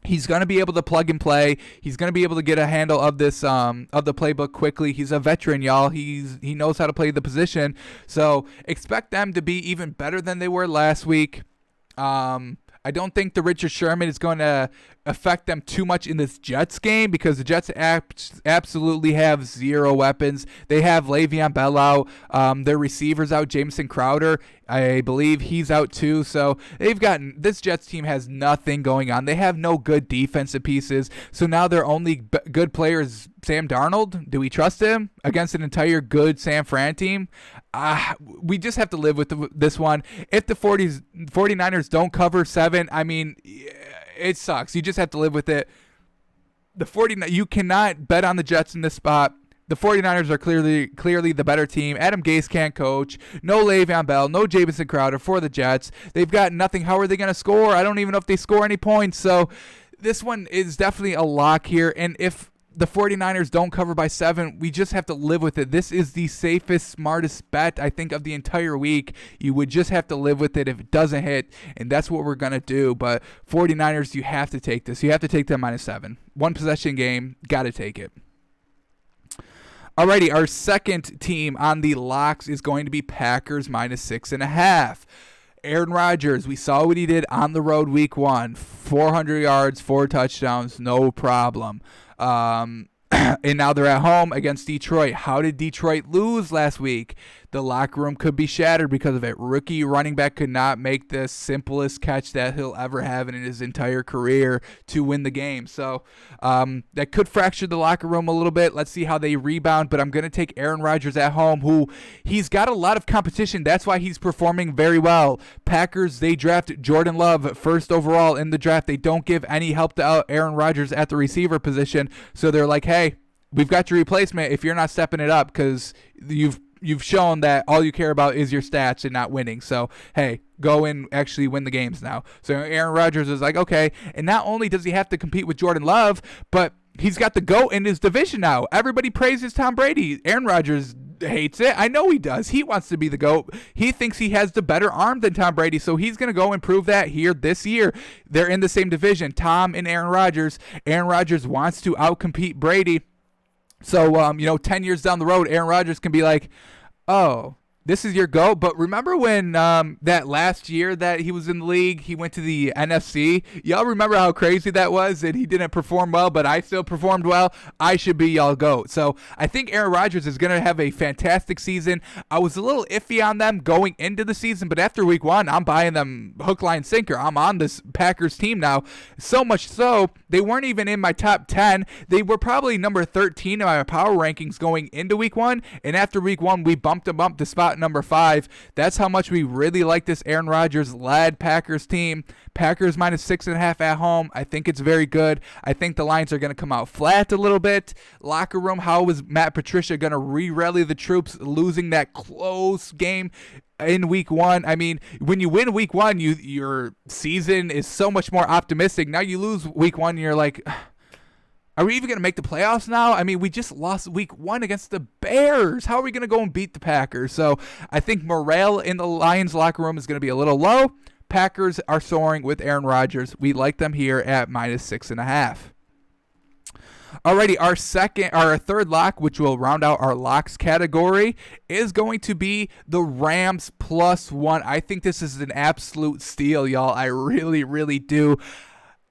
He's going to be able to plug and play. He's going to be able to get a handle of this of the playbook quickly. He's a veteran, y'all. He knows how to play the position. So expect them to be even better than they were last week. I don't think the Richard Sherman is going to affect them too much in this Jets game because the Jets absolutely have zero weapons. They have Le'Veon Bell out. Their receivers out. Jamison Crowder, I believe he's out too. So this Jets team has nothing going on. They have no good defensive pieces. So now their only good player is Sam Darnold. Do we trust him against an entire good San Fran team? We just have to live with this one. If the 49ers don't cover 7, I mean, it sucks. You just have to live with it. You cannot bet on the Jets in this spot. The 49ers are clearly the better team. Adam Gase can't coach. No Le'Veon Bell. No Jamison Crowder for the Jets. They've got nothing. How are they going to score? I don't even know if they score any points. So this one is definitely a lock here. And if the 49ers don't cover by 7, we just have to live with it. This is the safest, smartest bet, I think, of the entire week. You would just have to live with it if it doesn't hit, and that's what we're going to do. But 49ers, you have to take this. You have to take them -7. One possession game, got to take it. Alrighty, our second team on the locks is going to be Packers -6.5. Aaron Rodgers, we saw what he did on the road week 1. 400 yards, 4 touchdowns, no problem. And now they're at home against Detroit. How did Detroit lose last week? The locker room could be shattered because of it. Rookie running back could not make the simplest catch that he'll ever have in his entire career to win the game. So that could fracture the locker room a little bit. Let's see how they rebound. But I'm going to take Aaron Rodgers at home, who he's got a lot of competition. That's why he's performing very well. Packers, they draft Jordan Love first overall in the draft. They don't give any help to Aaron Rodgers at the receiver position. So they're like, hey, we've got your replacement if you're not stepping it up because you've you've shown that all you care about is your stats and not winning. So, hey, go and actually win the games now. So Aaron Rodgers is like, okay. And not only does he have to compete with Jordan Love, but he's got the GOAT in his division now. Everybody praises Tom Brady. Aaron Rodgers hates it. I know he does. He wants to be the GOAT. He thinks he has the better arm than Tom Brady, so he's going to go and prove that here this year. They're in the same division, Tom and Aaron Rodgers. Aaron Rodgers wants to outcompete Brady. So, 10 years down the road, Aaron Rodgers can be like, oh, this is your GOAT. But remember when that last year that he was in the league, he went to the NFC? Y'all remember how crazy that was? And he didn't perform well, but I still performed well. I should be y'all GOAT. So I think Aaron Rodgers is going to have a fantastic season. I was a little iffy on them going into the season, but after week 1, I'm buying them hook, line, sinker. I'm on this Packers team now. So much so, they weren't even in my top 10. They were probably number 13 in my power rankings going into week 1. And after week 1, we bumped them up to spot number 5. That's how much we really like this Aaron Rodgers-led Packers team. Packers minus 6.5 at home. I think it's very good. I think the lines are going to come out flat a little bit. Locker room, how is Matt Patricia going to re-rally the troops, losing that close game in week 1? I mean, when you win week 1, your season is so much more optimistic. Now you lose week 1, and you're like, are we even going to make the playoffs now? I mean, we just lost week 1 against the Bears. How are we going to go and beat the Packers? So I think morale in the Lions locker room is going to be a little low. Packers are soaring with Aaron Rodgers. We like them here at minus 6.5. Alrighty, our third lock, which will round out our locks category, is going to be the Rams +1. I think this is an absolute steal, y'all. I really, really do.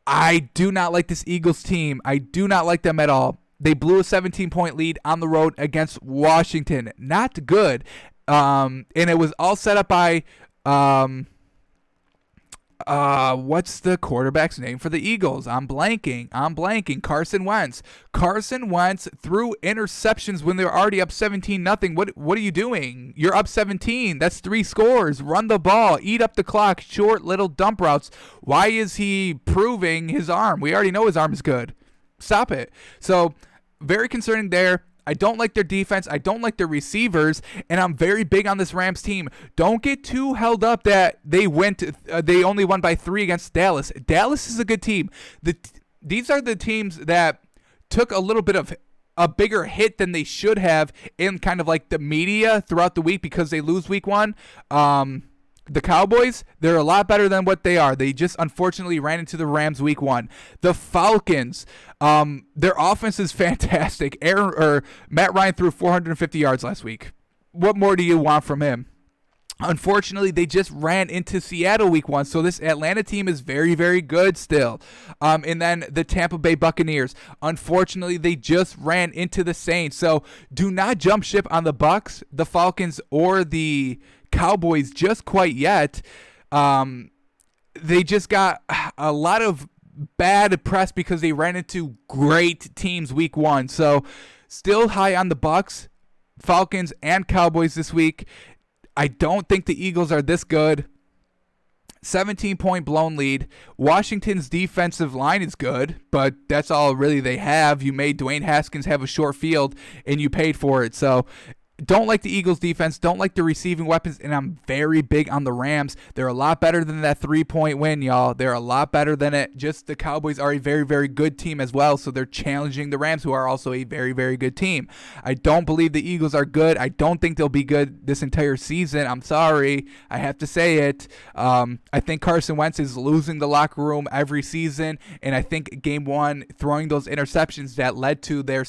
I do not like this Eagles team. I do not like them at all. They blew a 17-point lead on the road against Washington. Not good. And it was all set up by what's the quarterback's name for the Eagles? I'm blanking. Carson Wentz. Carson Wentz threw interceptions when they were already up 17-0. What are you doing? You're up 17. That's 3 scores. Run the ball. Eat up the clock. Short little dump routes. Why is he proving his arm? We already know his arm is good. Stop it. So, very concerning there. I don't like their defense. I don't like their receivers, and I'm very big on this Rams team. Don't get too held up that they only won by 3 against Dallas. Dallas is a good team. These are the teams that took a little bit of a bigger hit than they should have in kind of like the media throughout the week because they lose week 1. The Cowboys, they're a lot better than what they are. They just unfortunately ran into the Rams week 1. The Falcons, their offense is fantastic. Matt Ryan threw 450 yards last week. What more do you want from him? Unfortunately, they just ran into Seattle week 1, so this Atlanta team is very, very good still. And then the Tampa Bay Buccaneers. Unfortunately, they just ran into the Saints. So do not jump ship on the Bucs, the Falcons, or the Cowboys just quite yet. They just got a lot of bad press because they ran into great teams week 1. So still high on the Bucs, Falcons, and Cowboys this week. I don't think the Eagles are this good. 17-point blown lead. Washington's defensive line is good, but that's all really they have. You made Dwayne Haskins have a short field, and you paid for it. So don't like the Eagles defense, don't like the receiving weapons, and I'm very big on the Rams. They're a lot better than that 3-point win, y'all. They're a lot better than it. Just the Cowboys are a very, very good team as well, so they're challenging the Rams, who are also a very, very good team. I don't believe the Eagles are good. I don't think they'll be good this entire season. I'm sorry. I have to say it. I think Carson Wentz is losing the locker room every season, and I think game 1, throwing those interceptions that led to their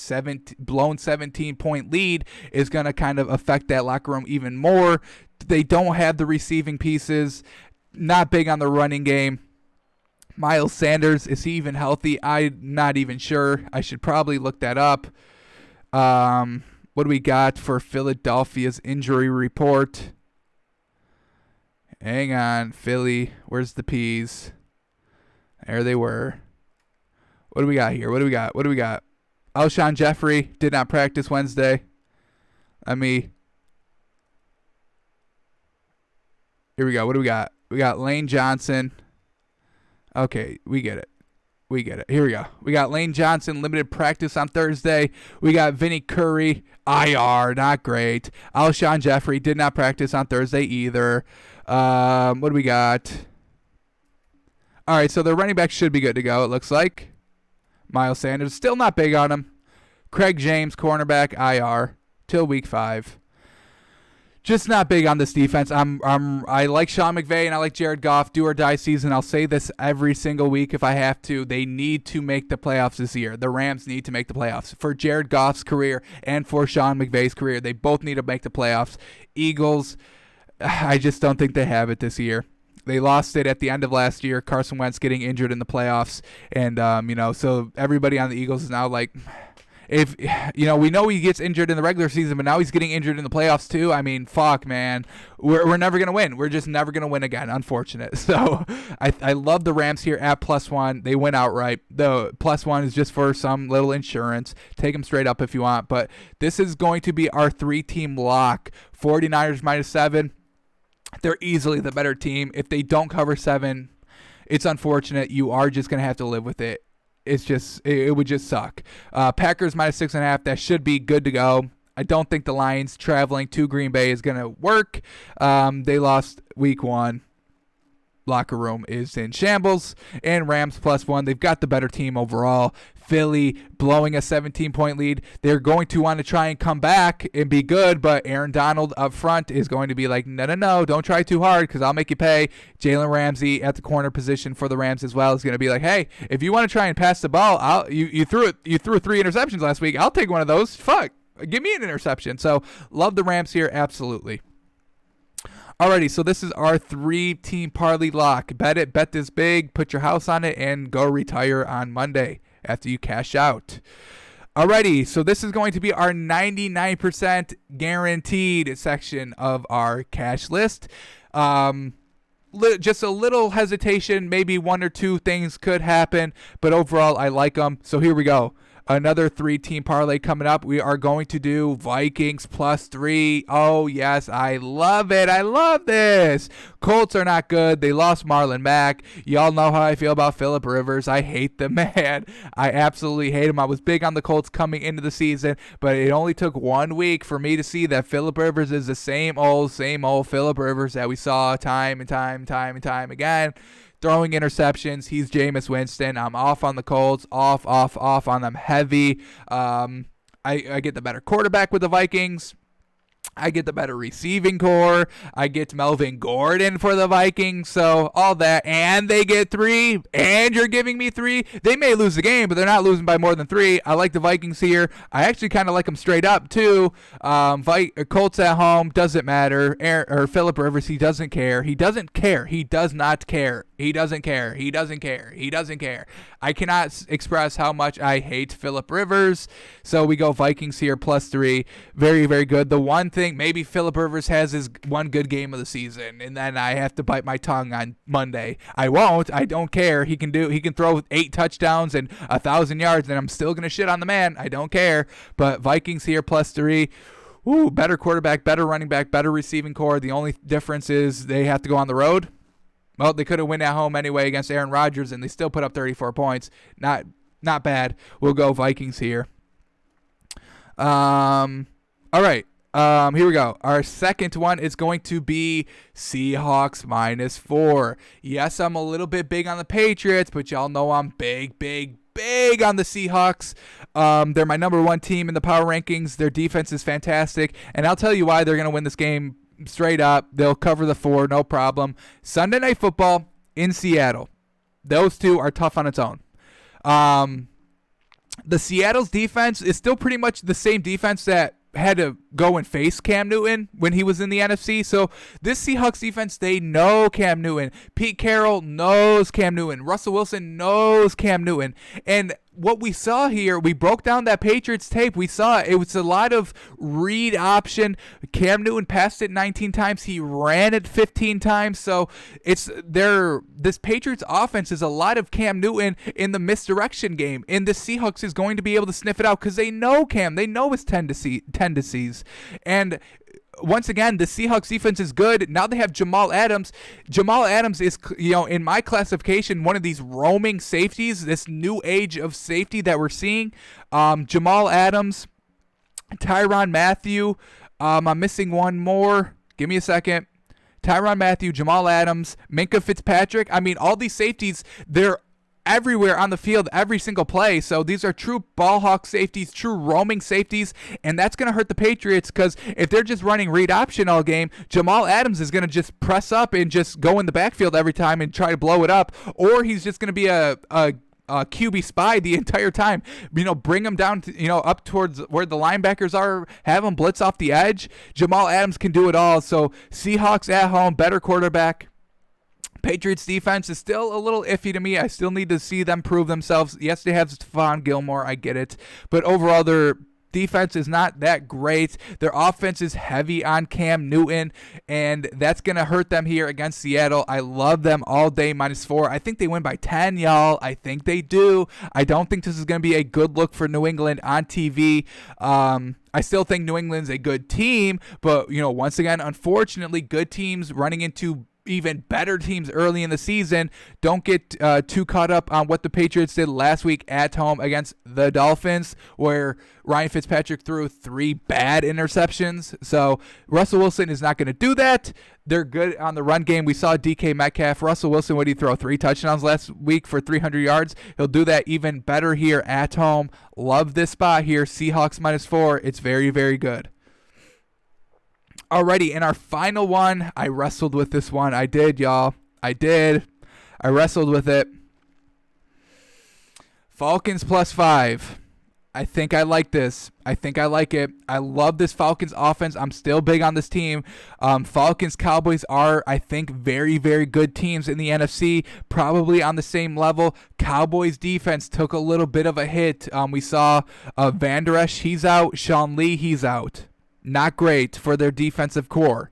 blown 17-point lead is going to kind of affect that locker room even more. They don't have the receiving pieces. Not big on the running game. Miles Sanders, is he even healthy? I'm not even sure. I should probably look that up. What do we got for Philadelphia's injury report? Hang on, Philly. Where's the P's? There they were. What do we got here? What do we got? Alshon Jeffrey did not practice Wednesday. Here we go. What do we got? We got Lane Johnson. Okay, we get it. We get it. Here we go. We got Lane Johnson, limited practice on Thursday. We got Vinny Curry, IR, not great. Alshon Jeffrey did not practice on Thursday either. What do we got? All right, so the running back should be good to go, it looks like. Miles Sanders, still not big on him. Craig James, cornerback, IR, till week 5. Just not big on this defense. I like Sean McVay and I like Jared Goff. Do or die season. I'll say this every single week if I have to. They need to make the playoffs this year. The Rams need to make the playoffs. For Jared Goff's career and for Sean McVay's career, they both need to make the playoffs. Eagles, I just don't think they have it this year. They lost it at the end of last year. Carson Wentz getting injured in the playoffs. And, so everybody on the Eagles is now like, if, we know he gets injured in the regular season, but now he's getting injured in the playoffs too. I mean, fuck, man. We're never going to win. We're just never going to win again, unfortunate. So I love the Rams here at +1. They win outright. The +1 is just for some little insurance. Take them straight up if you want. But this is going to be our 3-team lock. 49ers -7. They're easily the better team. If they don't cover 7, it's unfortunate. You are just going to have to live with it. It's just, it would just suck. Packers -6.5. That should be good to go. I don't think the Lions traveling to Green Bay is going to work. They lost week 1. Locker room is in shambles. And Rams +1. They've got the better team overall. Philly blowing a 17-point lead. They're going to want to try and come back and be good, but Aaron Donald up front is going to be like, no, don't try too hard because I'll make you pay. Jalen Ramsey at the corner position for the Rams as well is going to be like, hey, if you want to try and pass the ball, you threw 3 interceptions last week. I'll take one of those. Fuck, give me an interception. So love the Rams here, absolutely. Alrighty, so this is our 3-team parlay lock. Bet it, bet this big, put your house on it, and go retire on Monday after you cash out. Alrighty, so this is going to be our 99% guaranteed section of our cash list. Just a little hesitation, maybe 1 or 2 things could happen, but overall I like them. So here we go. Another 3-team parlay coming up. We are going to do Vikings +3. Oh, yes, I love it. I love this. Colts are not good. They lost Marlon Mack. Y'all know how I feel about Phillip Rivers. I hate the man. I absolutely hate him. I was big on the Colts coming into the season, but it only took 1 week for me to see that Phillip Rivers is the same old Phillip Rivers that we saw time and time again. Throwing interceptions. He's Jameis Winston. I'm off on the Colts. Off on them heavy. I get the better quarterback with the Vikings. I get the better receiving core. I get Melvin Gordon for the Vikings. So all that. And they get 3. And you're giving me 3. They may lose the game, but they're not losing by more than 3. I like the Vikings here. I actually kind of like them straight up too. Colts at home. Doesn't matter. Phillip Rivers, he doesn't care. He doesn't care. He does not care. He doesn't care. He doesn't care. He doesn't care. I cannot express how much I hate Phillip Rivers. So we go Vikings here +3. Very, very good. The one thing, maybe Phillip Rivers has his one good game of the season, and then I have to bite my tongue on Monday. I won't. I don't care. He can throw 8 touchdowns and 1,000 yards, and I'm still going to shit on the man. I don't care. But Vikings here +3. Ooh, better quarterback, better running back, better receiving core. The only difference is they have to go on the road. Well, they could have won at home anyway against Aaron Rodgers, and they still put up 34 points. Not bad. We'll go Vikings here. All right. Here we go. Our second one is going to be Seahawks -4. Yes, I'm a little bit big on the Patriots, but y'all know I'm big on the Seahawks. They're my number 1 team in the power rankings. Their defense is fantastic, and I'll tell you why they're going to win this game. Straight up, they'll cover the 4, no problem. Sunday Night Football in Seattle. Those 2 are tough on its own. The Seattle's defense is still pretty much the same defense that had to go and face Cam Newton when he was in the NFC. So this Seahawks defense, they know Cam Newton. Pete Carroll knows Cam Newton. Russell Wilson knows Cam Newton. And what we saw here, we broke down that Patriots tape. We saw it was a lot of read option. Cam Newton passed it 19 times. He ran it 15 times. So this Patriots offense is a lot of Cam Newton in the misdirection game. And the Seahawks is going to be able to sniff it out because they know Cam. They know his tendencies. And once again, the Seahawks defense is good. Now they have Jamal Adams. Jamal Adams is, in my classification, one of these roaming safeties, this new age of safety that we're seeing. Jamal Adams, Tyrann Mathieu. I'm missing one more. Give me a second. Tyrann Mathieu, Jamal Adams, Minkah Fitzpatrick. I mean, all these safeties, they're everywhere on the field, every single play. So these are true ball hawk safeties, true roaming safeties, and that's going to hurt the Patriots because if they're just running read option all game, Jamal Adams is going to just press up and just go in the backfield every time and try to blow it up, or he's just going to be a QB spy the entire time. Bring him down to, up towards where the linebackers are, have him blitz off the edge. Jamal Adams can do it all. So Seahawks at home, better quarterback. Patriots defense is still a little iffy to me. I still need to see them prove themselves. Yes, they have Stephon Gilmore. I get it. But overall, their defense is not that great. Their offense is heavy on Cam Newton, and that's going to hurt them here against Seattle. I love them all day, -4. I think they win by 10, y'all. I think they do. I don't think this is going to be a good look for New England on TV. I still think New England's a good team, but, once again, unfortunately, good teams running into even better teams early in the season. Don't get too caught up on what the Patriots did last week at home against the Dolphins, where Ryan Fitzpatrick threw 3 bad interceptions. So Russell Wilson is not going to do that. They're good on the run game. We saw DK Metcalf. Russell Wilson, what did he throw? 3 touchdowns last week for 300 yards. He'll do that even better here at home. Love this spot here. Seahawks -4. It's very, very good. Alrighty, in our final one, I wrestled with this one. I did, y'all. I wrestled with it. Falcons +5. I think I like this. I think I like it. I love this Falcons offense. I'm still big on this team. Falcons, Cowboys are, I think, very, very good teams in the NFC, probably on the same level. Cowboys defense took a little bit of a hit. We saw Van Der Esch, he's out. Sean Lee, he's out. Not great for their defensive core.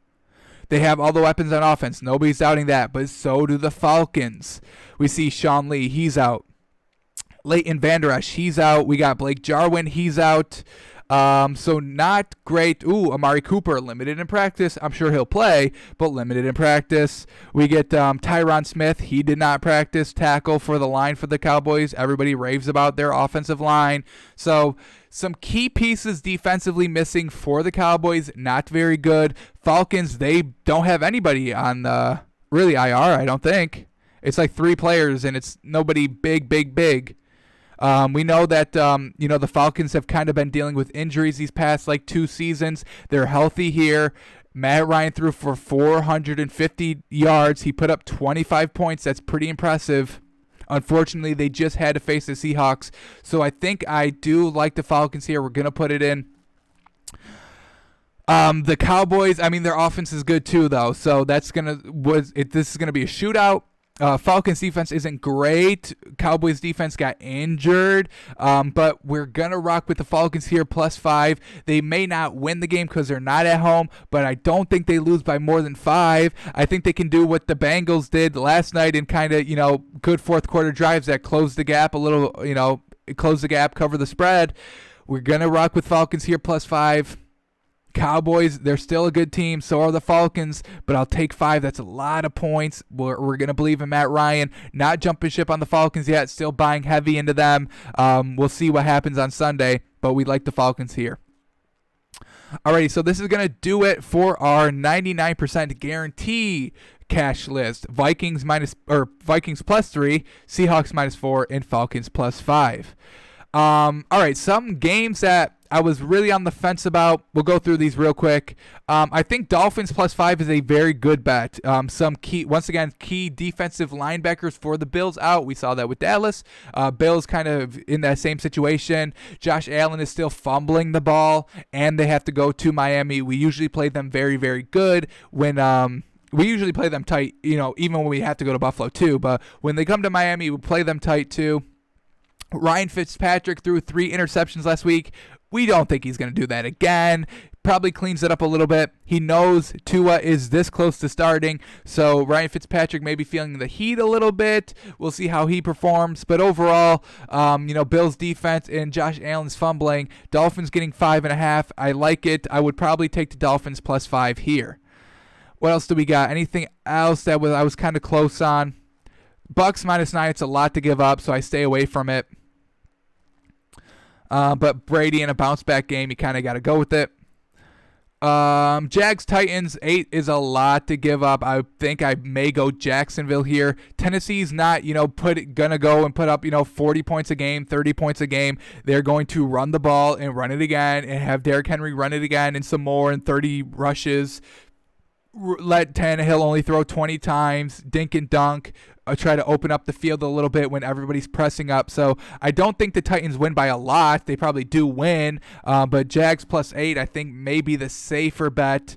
They have all the weapons on offense. Nobody's doubting that, but so do the Falcons. We see Sean Lee, he's out. Leighton Van Der Esch, he's out. We got Blake Jarwin, he's out. So not great. Amari Cooper, limited in practice. I'm sure he'll play, but limited in practice. We get Tyron Smith. He did not practice. Tackle for the line for the Cowboys. Everybody raves about their offensive line. So some key pieces defensively missing for the Cowboys. Not very good. Falcons, they don't have anybody on the really IR, I don't think. It's like 3 players, and it's nobody big. We know that, the Falcons have kind of been dealing with injuries these past, 2 seasons. They're healthy here. Matt Ryan threw for 450 yards. He put up 25 points. That's pretty impressive. Unfortunately, they just had to face the Seahawks. So I think I do like the Falcons here. We're going to put it in. The Cowboys, their offense is good too, though. So this is going to be a shootout. Falcons defense isn't great. Cowboys defense got injured, but we're going to rock with the Falcons here +5. They may not win the game because they're not at home, but I don't think they lose by more than 5. I think they can do what the Bengals did last night and kind of, good fourth quarter drives that close the gap a little, close the gap, cover the spread. We're going to rock with Falcons here +5. Cowboys, they're still a good team. So are the Falcons, but I'll take 5. That's a lot of points. We're going to believe in Matt Ryan. Not jumping ship on the Falcons yet. Still buying heavy into them. We'll see what happens on Sunday, but we like the Falcons here. Alrighty, so this is going to do it for our 99% guarantee cash list. Vikings +3, Seahawks -4, and Falcons +5. Alright, some games that I was really on the fence about. We'll go through these real quick. I think Dolphins +5 is a very good bet. Some key defensive linebackers for the Bills out. We saw that with Dallas. Bills kind of in that same situation. Josh Allen is still fumbling the ball, and they have to go to Miami. We usually play them very, very good when we usually play them tight, even when we have to go to Buffalo too. But when they come to Miami, we play them tight too. Ryan Fitzpatrick threw 3 interceptions last week. We don't think he's going to do that again. Probably cleans it up a little bit. He knows Tua is this close to starting, so Ryan Fitzpatrick may be feeling the heat a little bit. We'll see how he performs, but overall, Bills defense and Josh Allen's fumbling. Dolphins getting 5.5. I like it. I would probably take the Dolphins +5 here. What else do we got? Anything else that I was kind of close on? Bucks -9. It's a lot to give up, so I stay away from it. But Brady in a bounce back game, you kind of got to go with it. Jags Titans 8 is a lot to give up. I think I may go Jacksonville here. Tennessee's not, gonna go and put up, 40 points a game, 30 points a game. They're going to run the ball and run it again and have Derrick Henry run it again and some more and 30 rushes. Let Tannehill only throw 20 times, dink and dunk, try to open up the field a little bit when everybody's pressing up. So I don't think the Titans win by a lot. They probably do win, but Jags +8 I think may be the safer bet.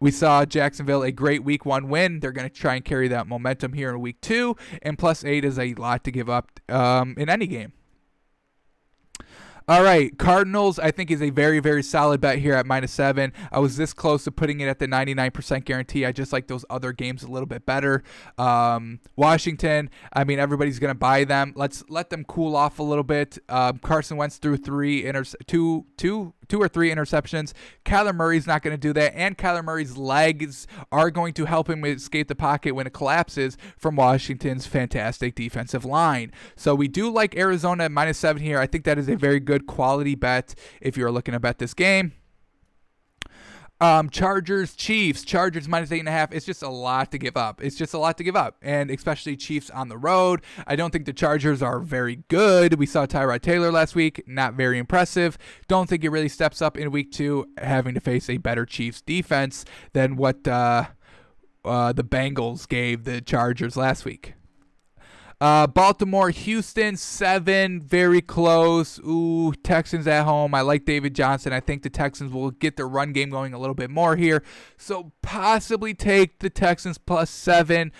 We saw Jacksonville a great week 1 win. They're going to try and carry that momentum here in week 2, and +8 is a lot to give up in any game. All right, Cardinals I think is a very, very solid bet here at -7. I was this close to putting it at the 99% guarantee. I just like those other games a little bit better. Washington, everybody's going to buy them. Let's let them cool off a little bit. Carson Wentz threw two or three interceptions. Kyler Murray's not going to do that, and Kyler Murray's legs are going to help him escape the pocket when it collapses from Washington's fantastic defensive line. So we do like Arizona at -7 here. I think that is a very good quality bet if you're looking to bet this game. Chargers, Chiefs. Chargers -8.5. It's just a lot to give up. And especially Chiefs on the road. I don't think the Chargers are very good. We saw Tyrod Taylor last week. Not very impressive. Don't think it really steps up in week 2, having to face a better Chiefs defense than what the Bengals gave the Chargers last week. Baltimore, Houston, 7, very close. Ooh, Texans at home. I like David Johnson. I think the Texans will get their run game going a little bit more here. So possibly take the Texans +7.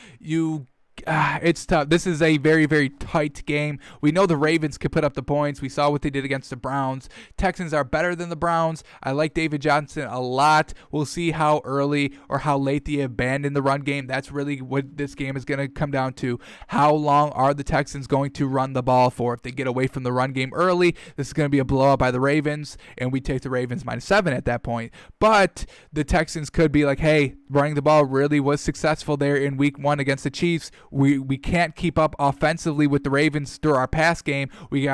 It's tough. This is a very, very tight game. We know the Ravens could put up the points. We saw what they did against the Browns. Texans are better than the Browns. I like David Johnson a lot. We'll see how early or how late they abandon the run game. That's really what this game is going to come down to. How long are the Texans going to run the ball for? If they get away from the run game early, this is going to be a blowout by the Ravens, and we take the Ravens -7 at that point. But the Texans could be like, hey, running the ball really was successful there in week 1 against the Chiefs. We can't keep up offensively with the Ravens through our pass game. We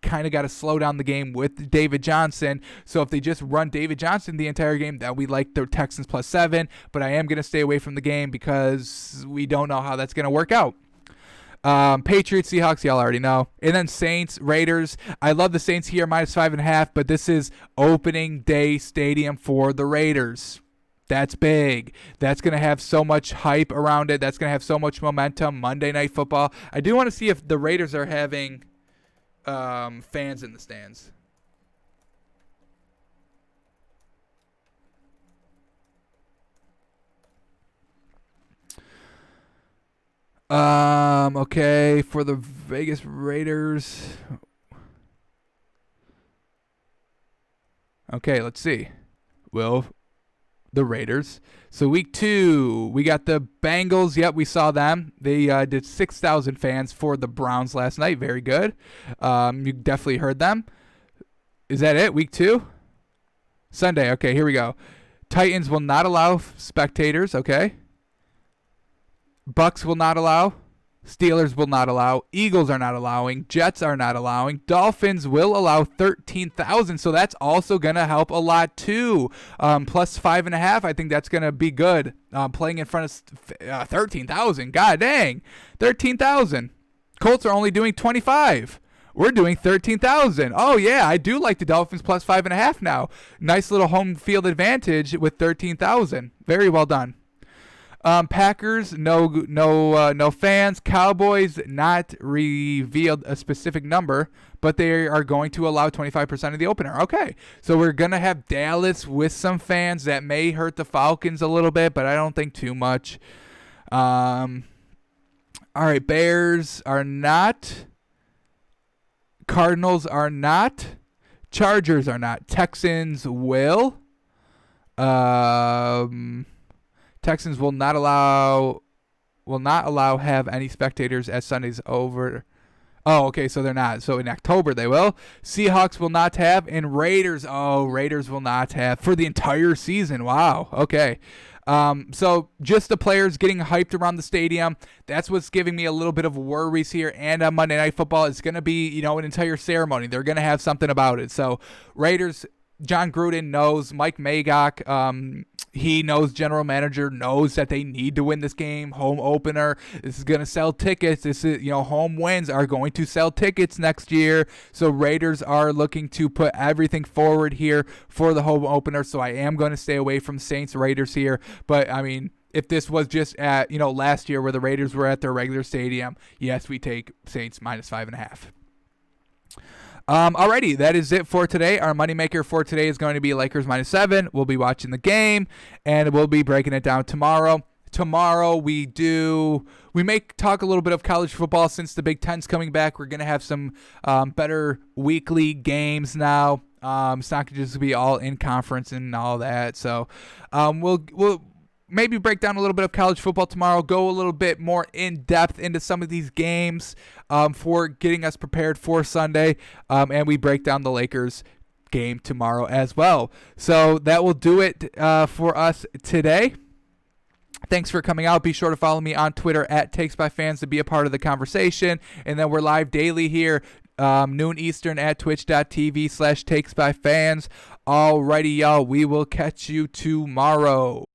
kind of got to slow down the game with David Johnson. So if they just run David Johnson the entire game, that we like the Texans +7. But I am going to stay away from the game because we don't know how that's going to work out. Patriots, Seahawks, y'all already know. And then Saints, Raiders. I love the Saints here, -5.5. But this is opening day stadium for the Raiders. That's big. That's going to have so much hype around it. That's going to have so much momentum. Monday Night Football. I do want to see if the Raiders are having fans in the stands. Okay, for the Vegas Raiders. Okay, let's see. Will the Raiders. So week 2, we got the Bengals. Yep, we saw them. They did 6,000 fans for the Browns last night. Very good. You definitely heard them. Is that it? Week 2? Sunday. Okay, here we go. Titans will not allow spectators. Okay. Bucks will not allow. Steelers will not allow. Eagles are not allowing. Jets are not allowing. Dolphins will allow 13,000. So that's also going to help a lot too. +5.5. I think that's going to be good. Playing in front of 13,000. God dang. 13,000. Colts are only doing 25. We're doing 13,000. Oh, yeah. I do like the Dolphins +5.5 now. Nice little home field advantage with 13,000. Very well done. Packers, no fans. Cowboys, not revealed a specific number, but they are going to allow 25% of the opener. Okay, so we're going to have Dallas with some fans. That may hurt the Falcons a little bit, but I don't think too much. All right, Bears are not. Cardinals are not. Chargers are not. Texans will. Texans will not allow have any spectators as Sunday's over. Oh, okay, so they're not. So in October they will. Seahawks will not have, and Raiders will not have for the entire season. Wow. Okay. So just the players getting hyped around the stadium. That's what's giving me a little bit of worries here. And on Monday Night Football, it's going to be, an entire ceremony. They're going to have something about it. So Raiders, John Gruden knows, Mike Mayock, he knows, general manager knows that they need to win this game. Home opener. This is going to sell tickets. This is, home wins are going to sell tickets next year. So Raiders are looking to put everything forward here for the home opener. So I am going to stay away from Saints Raiders here. But I mean, if this was just at, last year where the Raiders were at their regular stadium, yes, we take Saints -5.5. Alrighty, that is it for today. Our moneymaker for today is going to be Lakers -7. We'll be watching the game, and we'll be breaking it down tomorrow. Tomorrow we may talk a little bit of college football since the Big Ten's coming back. We're going to have some better weekly games now. It's not going to just be all in conference and all that. So we'll maybe break down a little bit of college football tomorrow, go a little bit more in depth into some of these games for getting us prepared for Sunday, and we break down the Lakers game tomorrow as well. So that will do it for us today. Thanks for coming out. Be sure to follow me on Twitter at TakesByFans to be a part of the conversation. And then we're live daily here, noon Eastern at twitch.tv/TakesByFans. Alrighty, y'all. We will catch you tomorrow.